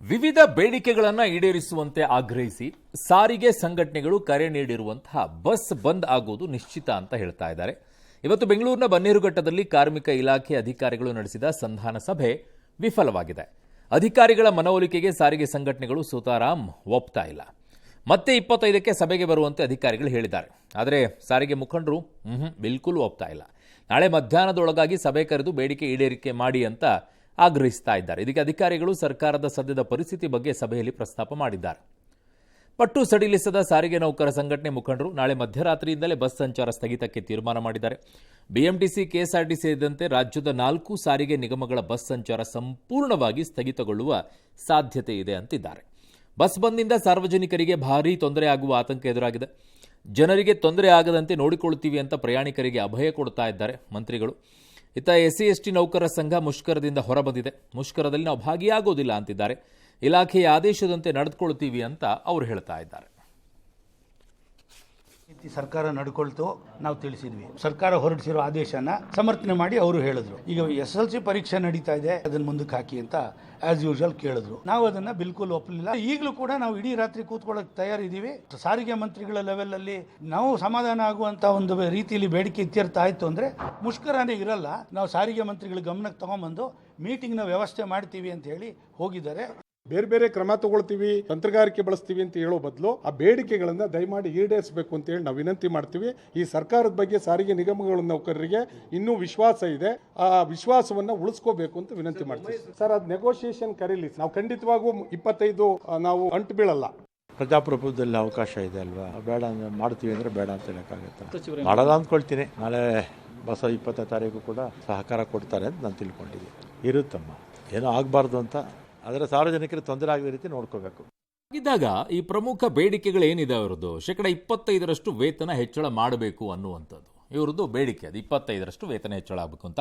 ವಿವಿಧ ಬೇಡಿಕೆಗಳನ್ನು ಈಡೇರಿಸುವಂತೆ ಆಗ್ರಹಿಸಿ ಸಾರಿಗೆ ಸಂಘಟನೆಗಳು ಕರೆ ನೀಡಿರುವಂತಹ ಬಸ್ ಬಂದ್ ಆಗುವುದು ನಿಶ್ಚಿತ ಅಂತ ಹೇಳ್ತಾ ಇದ್ದಾರೆ. ಇವತ್ತು ಬೆಂಗಳೂರಿನ ಬನ್ನೇರುಘಟ್ಟದಲ್ಲಿ ಕಾರ್ಮಿಕ ಇಲಾಖೆ ಅಧಿಕಾರಿಗಳು ನಡೆಸಿದ ಸಂಧಾನ ಸಭೆ ವಿಫಲವಾಗಿದೆ. ಅಧಿಕಾರಿಗಳ ಮನವೊಲಿಕೆಗೆ ಸಾರಿಗೆ ಸಂಘಟನೆಗಳು ಸುತಾರಾಮ್ ಒಪ್ತಾ ಇಲ್ಲ. ಮತ್ತೆ 25ಕ್ಕೆ ಸಭೆಗೆ ಬರುವಂತೆ ಅಧಿಕಾರಿಗಳು ಹೇಳಿದ್ದಾರೆ. ಆದರೆ ಸಾರಿಗೆ ಮುಖಂಡರು ಬಿಲ್ಕುಲ್ ಒಪ್ತಾ ಇಲ್ಲ. ನಾಳೆ ಮಧ್ಯಾಹ್ನದೊಳಗಾಗಿ ಸಭೆ ಕರೆದು ಬೇಡಿಕೆ ಈಡೇರಿಕೆ ಮಾಡಿ ಅಂತ ಆಗ್ರಹಿಸ್ತಾ ಇದ್ದಾರೆ. ಇದಕ್ಕೆ ಅಧಿಕಾರಿಗಳು ಸರ್ಕಾರದ ಸದ್ಯದ ಪರಿಸ್ಥಿತಿ ಬಗ್ಗೆ ಸಭೆಯಲ್ಲಿ ಪ್ರಸ್ತಾಪ ಮಾಡಿದ್ದಾರೆ. ಪಟ್ಟು ಸಡಿಲಿಸದ ಸಾರಿಗೆ ನೌಕರ ಸಂಘಟನೆ ಮುಖಂಡರು ನಾಳೆ ಮಧ್ಯರಾತ್ರಿಯಿಂದಲೇ ಬಸ್ ಸಂಚಾರ ಸ್ಥಗಿತಕ್ಕೆ ತೀರ್ಮಾನ ಮಾಡಿದ್ದಾರೆ. ಬಿಎಂಟಿಸಿ, ಕೆಎಸ್ಆರ್ಟಿಸಿ ಸೇರಿದಂತೆ ರಾಜ್ಯದ 4 ಸಾರಿಗೆ ನಿಗಮಗಳ ಬಸ್ ಸಂಚಾರ ಸಂಪೂರ್ಣವಾಗಿ ಸ್ಥಗಿತಗೊಳ್ಳುವ ಸಾಧ್ಯತೆ ಇದೆ ಅಂತಿದ್ದಾರೆ. ಬಸ್ ಬಂದ್ನಿಂದ ಸಾರ್ವಜನಿಕರಿಗೆ ಭಾರೀ ತೊಂದರೆ ಆಗುವ ಆತಂಕ ಎದುರಾಗಿದೆ. ಜನರಿಗೆ ತೊಂದರೆ ಆಗದಂತೆ ನೋಡಿಕೊಳ್ಳುತ್ತೀವಿ ಅಂತ ಪ್ರಯಾಣಿಕರಿಗೆ ಅಭಯ ಕೊಡ್ತಾ ಇದ್ದಾರೆ ಮಂತ್ರಿಗಳು. ಇತ್ತ ಎಸ್ಸಿ ಎಸ್ಟಿ ನೌಕರರ ಸಂಘ ಮುಷ್ಕರದಿಂದ ಹೊರಬಂದಿದೆ. ಮುಷ್ಕರದಲ್ಲಿ ನಾವು ಭಾಗಿಯಾಗೋದಿಲ್ಲ ಅಂತಿದ್ದಾರೆ. ಇಲಾಖೆಯ ಆದೇಶದಂತೆ ನಡೆದುಕೊಳ್ತೀವಿ ಅಂತ ಅವರು ಹೇಳ್ತಾ ಇದ್ದಾರೆ. ಸರ್ಕಾರ ನಡ್ಕೊಳ್ತು ನಾವು ತಿಳಿಸಿದ್ವಿ. ಸರ್ಕಾರ ಹೊರಡಿಸಿರೋ ಆದೇಶನ ಸಮರ್ಥನೆ ಮಾಡಿ ಅವರು ಹೇಳಿದ್ರು. ಈಗ SSLC ಪರೀಕ್ಷೆ ನಡೀತಾ ಇದೆ, ಅದನ್ನ ಮುಂದಕ್ಕೆ ಹಾಕಿ ಅಂತ ಆಸ್ ಯೂಶುವಲ್ ಕೇಳಿದ್ರು. ನಾವು ಅದನ್ನ ಬಿಲ್ಕುಲ್ ಒಪ್ಪಲಿಲ್ಲ. ಈಗಲೂ ಕೂಡ ನಾವು ಇಡೀ ರಾತ್ರಿ ಕೂತ್ಕೊಳ್ಳೋಕೆ ತಯಾರಿದ್ದೀವಿ. ಸಾರಿಗೆ ಮಂತ್ರಿಗಳ ಲೆವೆಲ್ ಅಲ್ಲಿ ನಾವು ಸಮಾಧಾನ ಆಗುವಂತ ಒಂದು ರೀತಿಯಲ್ಲಿ ಬೇಡಿಕೆ ಇತ್ಯರ್ಥ ಆಯ್ತು ಅಂದ್ರೆ ಮುಷ್ಕರನೇ ಇರಲ್ಲ. ನಾವು ಸಾರಿಗೆ ಮಂತ್ರಿಗಳ ಗಮನಕ್ಕೆ ತಗೊಂಡ್ಬಂದು ಮೀಟಿಂಗ್ ನ ವ್ಯವಸ್ಥೆ ಮಾಡ್ತೀವಿ ಅಂತ ಹೇಳಿ ಹೋಗಿದ್ದಾರೆ. ಬೇರೆ ಬೇರೆ ಕ್ರಮ ತಗೊಳ್ತೀವಿ, ತಂತ್ರಗಾರಿಕೆ ಬಳಸ್ತೀವಿ ಅಂತ ಹೇಳೋ ಬದಲು ಆ ಬೇಡಿಕೆಗಳನ್ನ ದಯಮಾಡಿ ಈಡೇರಿಸಬೇಕು ಅಂತ ಹೇಳಿ ನಾವು ವಿನಂತಿ ಮಾಡ್ತೀವಿ. ಈ ಸರ್ಕಾರದ ಬಗ್ಗೆ ಸಾರಿಗೆ ನಿಗಮಗಳ ನೌಕರರಿಗೆ ಇನ್ನೂ ವಿಶ್ವಾಸ ಇದೆ. ಆ ವಿಶ್ವಾಸವನ್ನ ಉಳಿಸ್ಕೋಬೇಕು ಅಂತ ವಿನಂತಿ ಮಾಡ್ತೀವಿ. ಸರ್, ಅದು ನೆಗೋಷಿಯೇಷನ್ ಕರೀಲಿ. ನಾವು ಖಂಡಿತವಾಗೂ 25 ನಾವು ಅಂಟು ಬೀಳಲ್ಲ. ಪ್ರಜಾಪ್ರಭುತ್ವದಲ್ಲಿ ಅವಕಾಶ ಇದೆ ಅಲ್ವಾ? ಬೇಡ ಮಾಡ್ತೀವಿ ಅಂದ್ರೆ ಬೇಡ ಅಂತ ಹೇಳಕ್ಕಾಗತ್ತೆ. ಮಾಡಲ್ಲ ಅಂದ್ಕೊಳ್ತೀನಿ. ನಾಳೆ ಬಸ 20ನೇ ತಾರೀಕು ಕೂಡ ಸಹಕಾರ ಕೊಡ್ತಾರೆ ಅಂತ ನಾನು ತಿಳ್ಕೊಂಡಿದ್ದೀನಿ. ಇರುತ್ತಮ್ಮ, ಏನೋ ಆಗಬಾರ್ದು ಅಂತ, ಆದರೆ ಸಾರ್ವಜನಿಕರಿಗೆ ತೊಂದರೆ ಆಗದ ರೀತಿ ನೋಡ್ಕೋಬೇಕು. ಇದ್ದಾಗ ಈ ಪ್ರಮುಖ ಬೇಡಿಕೆಗಳೇನಿದೆ ಅವರದ್ದು 25% ವೇತನ ಹೆಚ್ಚಳ ಮಾಡಬೇಕು ಅನ್ನುವಂಥದ್ದು ಇವರದ್ದು ಬೇಡಿಕೆ. ಅದು 25% ವೇತನ ಹೆಚ್ಚಳ ಆಗಬೇಕು ಅಂತ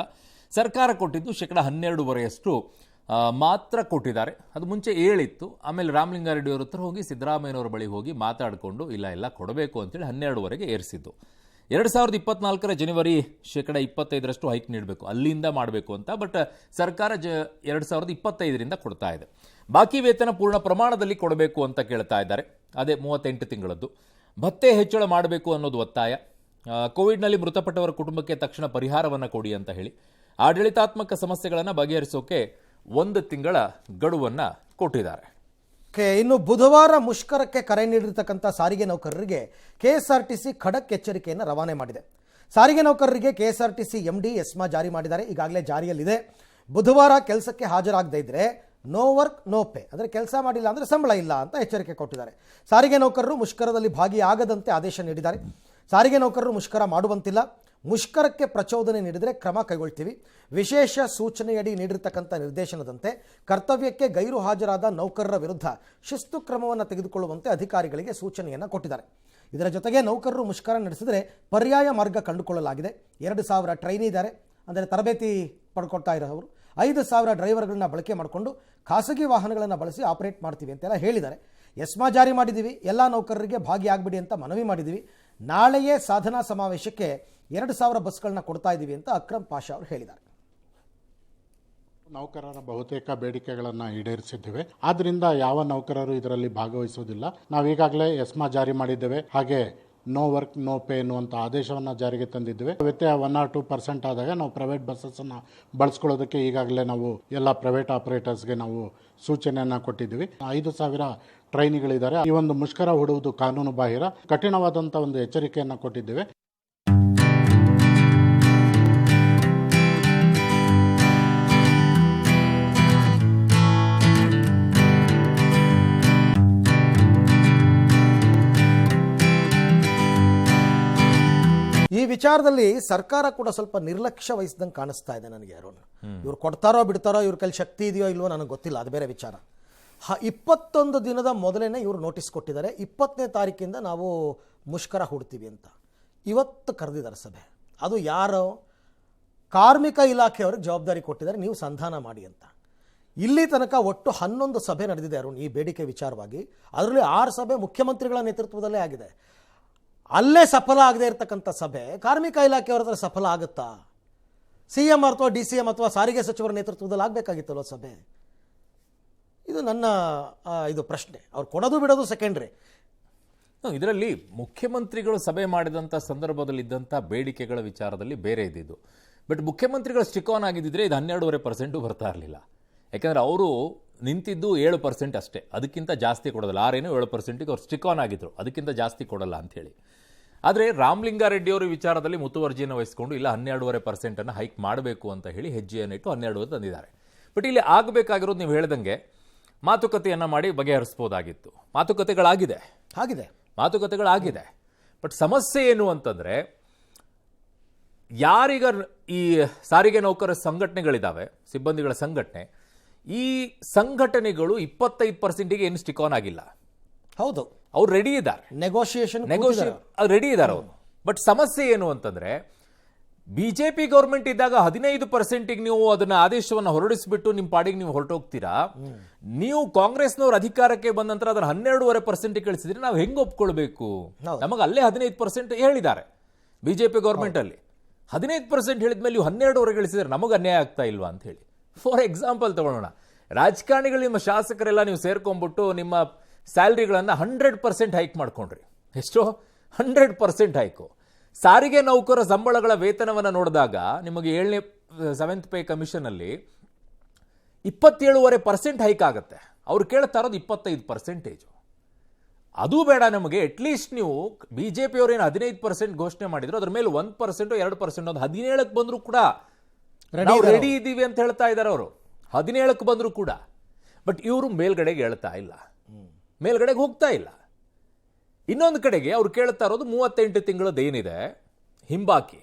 ಸರ್ಕಾರ ಕೊಟ್ಟಿದ್ದು 12.5% ಮಾತ್ರ ಕೊಟ್ಟಿದ್ದಾರೆ. ಅದು ಮುಂಚೆ 7 ಇತ್ತು. ಆಮೇಲೆ ರಾಮಲಿಂಗಾರೆಡ್ಡಿ ಅವರ ಹತ್ರ ಹೋಗಿ ಸಿದ್ದರಾಮಯ್ಯನವರ ಬಳಿ ಹೋಗಿ ಮಾತಾಡಿಕೊಂಡು ಇಲ್ಲ ಕೊಡಬೇಕು ಅಂತೇಳಿ 12ವರೆಗೆ ಏರಿಸಿದ್ದು. 2024 ಜನವರಿ 25% ಹೈಕ್ ನೀಡಬೇಕು, ಅಲ್ಲಿಂದ ಮಾಡಬೇಕು ಅಂತ. ಬಟ್ ಸರ್ಕಾರ 2025ರಿಂದ ಕೊಡ್ತಾ ಇದೆ. ಬಾಕಿ ವೇತನ ಪೂರ್ಣ ಪ್ರಮಾಣದಲ್ಲಿ ಕೊಡಬೇಕು ಅಂತ ಕೇಳ್ತಾ ಇದ್ದಾರೆ. ಅದೇ 38 ತಿಂಗಳದ್ದು. ಭತ್ಯೆ ಹೆಚ್ಚಳ ಮಾಡಬೇಕು ಅನ್ನೋದು ಒತ್ತಾಯ. ಕೋವಿಡ್ನಲ್ಲಿ ಮೃತಪಟ್ಟವರ ಕುಟುಂಬಕ್ಕೆ ತಕ್ಷಣ ಪರಿಹಾರವನ್ನು ಕೊಡಿ ಅಂತ ಹೇಳಿ ಆಡಳಿತಾತ್ಮಕ ಸಮಸ್ಯೆಗಳನ್ನು ಬಗೆಹರಿಸೋಕೆ 1 ತಿಂಗಳ ಗಡುವನ್ನು ಕೊಟ್ಟಿದ್ದಾರೆ. ಇನ್ನು ಬುಧವಾರ ಮುಷ್ಕರಕ್ಕೆ ಕರೆ ನೀಡಿರ್ತಕ್ಕಂಥ ಸಾರಿಗೆ ನೌಕರರಿಗೆ ಕೆಎಸ್ಆರ್ಟಿಸಿ ಖಡಕ್ ಎಚ್ಚರಿಕೆಯನ್ನು ರವಾನೆ ಮಾಡಿದೆ. ಸಾರಿಗೆ ನೌಕರರಿಗೆ ಕೆಎಸ್ಆರ್ಟಿಸಿ MD ಎಸ್ಮಾ ಜಾರಿ ಮಾಡಿದ್ದಾರೆ. ಈಗಾಗಲೇ ಜಾರಿಯಲ್ಲಿದೆ. ಬುಧವಾರ ಕೆಲಸಕ್ಕೆ ಹಾಜರಾಗದೇ ಇದ್ದರೆ ನೋ ವರ್ಕ್ ನೋ ಪೇ, ಅಂದರೆ ಕೆಲಸ ಮಾಡಿಲ್ಲ ಅಂದರೆ ಸಂಬಳ ಇಲ್ಲ ಅಂತ ಎಚ್ಚರಿಕೆ ಕೊಟ್ಟಿದ್ದಾರೆ. ಸಾರಿಗೆ ನೌಕರರು ಮುಷ್ಕರದಲ್ಲಿ ಭಾಗಿಯಾಗದಂತೆ ಆದೇಶ ನೀಡಿದ್ದಾರೆ. ಸಾರಿಗೆ ನೌಕರರು ಮುಷ್ಕರ ಮಾಡುವಂತಿಲ್ಲ. ಮುಷ್ಕರಕ್ಕೆ ಪ್ರಚೋದನೆ ನೀಡಿದರೆ ಕ್ರಮ ಕೈಗೊಳ್ತೀವಿ. ವಿಶೇಷ ಸೂಚನೆಯಡಿ ನೀಡಿರ್ತಕ್ಕಂಥ ನಿರ್ದೇಶನದಂತೆ ಕರ್ತವ್ಯಕ್ಕೆ ಗೈರು ಹಾಜರಾದ ನೌಕರರ ವಿರುದ್ಧ ಶಿಸ್ತು ಕ್ರಮವನ್ನು ತೆಗೆದುಕೊಳ್ಳುವಂತೆ ಅಧಿಕಾರಿಗಳಿಗೆ ಸೂಚನೆಯನ್ನು ಕೊಟ್ಟಿದ್ದಾರೆ. ಇದರ ಜೊತೆಗೆ ನೌಕರರು ಮುಷ್ಕರ ನಡೆಸಿದರೆ ಪರ್ಯಾಯ ಮಾರ್ಗ ಕಂಡುಕೊಳ್ಳಲಾಗಿದೆ. 2,000 ಟ್ರೈನಿ ಇದ್ದಾರೆ, ಅಂದರೆ ತರಬೇತಿ ಪಡ್ಕೊಳ್ತಾ ಇರೋರು. 5,000 ಡ್ರೈವರ್ಗಳನ್ನ ಬಳಕೆ ಮಾಡಿಕೊಂಡು ಖಾಸಗಿ ವಾಹನಗಳನ್ನು ಬಳಸಿ ಆಪರೇಟ್ ಮಾಡ್ತೀವಿ ಅಂತೆಲ್ಲ ಹೇಳಿದ್ದಾರೆ. ಎಸ್ಮಾ ಜಾರಿ ಮಾಡಿದ್ದೀವಿ. ಎಲ್ಲ ನೌಕರರಿಗೆ ಭಾಗಿಯಾಗಬಿಡಿ ಅಂತ ಮನವಿ ಮಾಡಿದ್ದೀವಿ. ನಾಳೆಯೇ ಸಾಧನಾ ಸಮಾವೇಶಕ್ಕೆ 2,000 ಬಸ್ಗಳನ್ನ ಕೊಡ್ತಾ ಇದ್ದೀವಿ ಅಂತ ಅಕ್ರಮ್ ಪಾಷಾ ಅವರು ಹೇಳಿದ್ದಾರೆ. ನೌಕರರ ಬಹುತೇಕ ಬೇಡಿಕೆಗಳನ್ನು ಈಡೇರಿಸಿದ್ದೇವೆ. ಆದ್ದರಿಂದ ಯಾವ ನೌಕರರು ಇದರಲ್ಲಿ ಭಾಗವಹಿಸುವುದಿಲ್ಲ. ನಾವು ಈಗಾಗಲೇ ಎಸ್ಮಾ ಜಾರಿ ಮಾಡಿದ್ದೇವೆ. ಹಾಗೆ ನೋ ವರ್ಕ್ ನೋ ಪೇ ಎನ್ನುವಂಥ ಆದೇಶವನ್ನು ಜಾರಿಗೆ ತಂದಿದ್ದೇವೆ. ವ್ಯತ್ಯಯ 1 or 2% ಆದಾಗ ನಾವು ಪ್ರೈವೇಟ್ ಬಸ್ಸನ್ನು ಬಳಸ್ಕೊಳ್ಳೋದಕ್ಕೆ ಈಗಾಗಲೇ ನಾವು ಎಲ್ಲ ಪ್ರೈವೇಟ್ ಆಪರೇಟರ್ಸ್ಗೆ ನಾವು ಸೂಚನೆಯನ್ನು ಕೊಟ್ಟಿದ್ದೀವಿ. 5,000 ಟ್ರೈನಿಗಳಿದ್ದಾರೆ. ಈ ಒಂದು ಮುಷ್ಕರ ಹೂಡುವುದು ಕಾನೂನು ಬಾಹಿರ, ಕಠಿಣವಾದಂಥ ಒಂದು ಎಚ್ಚರಿಕೆಯನ್ನು ಕೊಟ್ಟಿದ್ದೇವೆ. ಈ ವಿಚಾರದಲ್ಲಿ ಸರ್ಕಾರ ಕೂಡ ಸ್ವಲ್ಪ ನಿರ್ಲಕ್ಷ್ಯ ವಹಿಸಿದಂಗೆ ಕಾಣಿಸ್ತಾ ಇದೆ ನನಗೆ. ಇವ್ರು ಕೊಡ್ತಾರೋ ಬಿಡ್ತಾರೋ, ಇವ್ರ ಕೈಲಿ ಶಕ್ತಿ ಇದೆಯೋ ಇಲ್ವೋ ನನಗೆ ಗೊತ್ತಿಲ್ಲ, ಅದು ಬೇರೆ ವಿಚಾರ. 21 ದಿನದ ಮೊದಲೇನೆ ಇವರು ನೋಟಿಸ್ ಕೊಟ್ಟಿದ್ದಾರೆ. 20ನೇ ತಾರೀಕಿಂದ ನಾವು ಮುಷ್ಕರ ಹೂಡ್ತೀವಿ ಅಂತ. ಇವತ್ತು ಕರೆದಿದ್ದಾರೆ ಸಭೆ. ಅದು ಯಾರೋ ಕಾರ್ಮಿಕ ಇಲಾಖೆಯವ್ರಿಗೆ ಜವಾಬ್ದಾರಿ ಕೊಟ್ಟಿದ್ದಾರೆ, ನೀವು ಸಂಧಾನ ಮಾಡಿ ಅಂತ. ಇಲ್ಲಿ ತನಕ ಒಟ್ಟು 11 ಸಭೆ ನಡೆದಿದೆ ಅರುಣ್ ಈ ಬೇಡಿಕೆ ವಿಚಾರವಾಗಿ. ಅದರಲ್ಲಿ 6 ಸಭೆ ಮುಖ್ಯಮಂತ್ರಿಗಳ ನೇತೃತ್ವದಲ್ಲೇ ಆಗಿದೆ. ಅಲ್ಲೇ ಸಫಲ ಆಗದೆ ಇರತಕ್ಕಂಥ ಸಭೆ ಕಾರ್ಮಿಕ ಇಲಾಖೆಯವರ ಹತ್ರ ಸಫಲ ಆಗುತ್ತಾ? CM ಅಥವಾ DCM ಅಥವಾ ಸಾರಿಗೆ ಸಚಿವರ ನೇತೃತ್ವದಲ್ಲಿ ಆಗಬೇಕಾಗಿತ್ತಲ್ವ ಸಭೆ. ಇದು ನನ್ನ ಇದು ಪ್ರಶ್ನೆ. ಅವ್ರು ಕೊಡೋದು ಬಿಡೋದು ಸೆಕೆಂಡ್ರಿ. ಇದರಲ್ಲಿ ಮುಖ್ಯಮಂತ್ರಿಗಳು ಸಭೆ ಮಾಡಿದಂಥ ಸಂದರ್ಭದಲ್ಲಿದ್ದಂಥ ಬೇಡಿಕೆಗಳ ವಿಚಾರದಲ್ಲಿ ಬೇರೆ ಇದ್ದಿದ್ದು. ಬಟ್ ಮುಖ್ಯಮಂತ್ರಿಗಳು ಸ್ಟಿಕ್ ಆನ್ ಆಗಿದ್ದಿದ್ರೆ ಇದು 12.5% ಬರ್ತಾ ಇರಲಿಲ್ಲ. ಯಾಕೆಂದರೆ ಅವರು ನಿಂತಿದ್ದು 7% ಅಷ್ಟೇ, ಅದಕ್ಕಿಂತ ಜಾಸ್ತಿ ಕೊಡೋದಿಲ್ಲ. 6-7% ಅವ್ರು ಸ್ಟಿಕ್ ಆನ್ ಆಗಿದ್ರು, ಅದಕ್ಕಿಂತ ಜಾಸ್ತಿ ಕೊಡಲ್ಲ ಅಂಥೇಳಿ. ಆದರೆ ರಾಮಲಿಂಗಾರೆಡ್ಡಿ ಅವರ ವಿಚಾರದಲ್ಲಿ ಮುತುವರ್ಜಿಯನ್ನು ವಹಿಸಿಕೊಂಡು ಇಲ್ಲ 12.5% ಹೈಕ್ ಮಾಡಬೇಕು ಅಂತ ಹೇಳಿ ಹೆಜ್ಜೆಯನ್ನು ಇಟ್ಟು 12 ತಂದಿದ್ದಾರೆ. ಬಟ್ ಇಲ್ಲಿ ಆಗಬೇಕಾಗಿರೋದು ನೀವು ಹೇಳ್ದಂಗೆ ಮಾತುಕತೆಯನ್ನು ಮಾಡಿ ಬಗೆಹರಿಸ್ಬೋದಾಗಿತ್ತು. ಮಾತುಕತೆಗಳಾಗಿದೆ. ಬಟ್ ಸಮಸ್ಯೆ ಏನು ಅಂತಂದರೆ, ಯಾರೀಗ ಈ ಸಾರಿಗೆ ನೌಕರರ ಸಂಘಟನೆಗಳಿದ್ದಾವೆ, ಸಿಬ್ಬಂದಿಗಳ ಸಂಘಟನೆ, ಈ ಸಂಘಟನೆಗಳು 25%ಗೆ ಏನು ಸ್ಟಿಕ್ ಆನ್ ಆಗಿಲ್ಲ. ಹೌದು, ಅವ್ರು ರೆಡಿ ಇದ್ದಾರೆ, ನೆಗೋಷಿಯೇಷನ್ ರೆಡಿ ಇದ್ದಾರೆ ಅವರು. ಬಟ್ ಸಮಸ್ಯೆ ಏನು ಅಂತಂದ್ರೆ, ಬಿಜೆಪಿ ಗೌರ್ಮೆಂಟ್ ಇದ್ದಾಗ 15%ಗೆ ನೀವು ಅದನ್ನ ಆದೇಶವನ್ನು ಹೊರಡಿಸ್ಬಿಟ್ಟು ನಿಮ್ಮ ಪಾಡಿಗೆ ನೀವು ಹೊರಟೋಗ್ತೀರಾ. ನೀವು ಕಾಂಗ್ರೆಸ್ನವ್ರ ಅಧಿಕಾರಕ್ಕೆ ಬಂದ ನಂತರ ಅದನ್ನ 12.5% ಕಳಿಸಿದ್ರೆ ನಾವು ಹೆಂಗ್ ಒಪ್ಕೊಳ್ಬೇಕು? ನಮಗೆ ಅಲ್ಲೇ 15% ಹೇಳಿದ್ದಾರೆ ಬಿಜೆಪಿ ಗೌರ್ಮೆಂಟ್ ಅಲ್ಲಿ. 15% ಹೇಳಿದ್ಮೇಲೆ ನೀವು 12 ಗಳಿಸಿದ್ರೆ ನಮಗೆ ಅನ್ಯಾಯ ಆಗ್ತಾ ಇಲ್ವಾ ಅಂತ ಹೇಳಿ. ಫಾರ್ ಎಕ್ಸಾಂಪಲ್ ತಗೊಳ್ಳೋಣ, ರಾಜಕಾರಣಿಗಳು ನಿಮ್ಮ ಶಾಸಕರೆಲ್ಲ ನೀವು ಸೇರ್ಕೊಂಡ್ಬಿಟ್ಟು ನಿಮ್ಮ ಸ್ಯಾಲ್ರಿಗಳನ್ನು 100% ಹೈಕ್ ಮಾಡ್ಕೊಂಡ್ರಿ. ಎಷ್ಟು? 100% ಹೈಕು. ಸಾರಿಗೆ ನೌಕರ ಸಂಬಳಗಳ ವೇತನವನ್ನು ನೋಡಿದಾಗ ನಿಮಗೆ 7th ಪೇ ಕಮಿಷನ್ ಅಲ್ಲಿ 27.5% ಹೈಕ್ ಆಗುತ್ತೆ. ಅವ್ರು ಕೇಳ್ತಾ ಇರೋದು 25%. ಅದು ಬೇಡ ನಮಗೆ. ಅಟ್ಲೀಸ್ಟ್ ನೀವು ಬಿಜೆಪಿ ಅವರು ಏನು 15% ಘೋಷಣೆ ಮಾಡಿದ್ರು, ಅದ್ರ ಮೇಲೆ 1% 2% 17ಕ್ಕೆ ಬಂದರೂ ಕೂಡ ನಾವು ರೆಡಿ ಇದ್ದೀವಿ ಅಂತ ಹೇಳ್ತಾ ಇದ್ದಾರೆ ಅವರು. 17ಕ್ಕೆ ಬಂದರೂ ಕೂಡ. ಬಟ್ ಇವರು ಮೇಲ್ಗಡೆಗೆ ಹೇಳ್ತಾ ಇಲ್ಲ, ಮೇಲ್ಗಡೆಗೆ ಹೋಗ್ತಾ ಇಲ್ಲ. ಇನ್ನೊಂದು ಕಡೆಗೆ ಅವ್ರು ಕೇಳ್ತಾ ಇರೋದು 38 ತಿಂಗಳದ್ದು ಏನಿದೆ ಹಿಂಬಾಕಿ,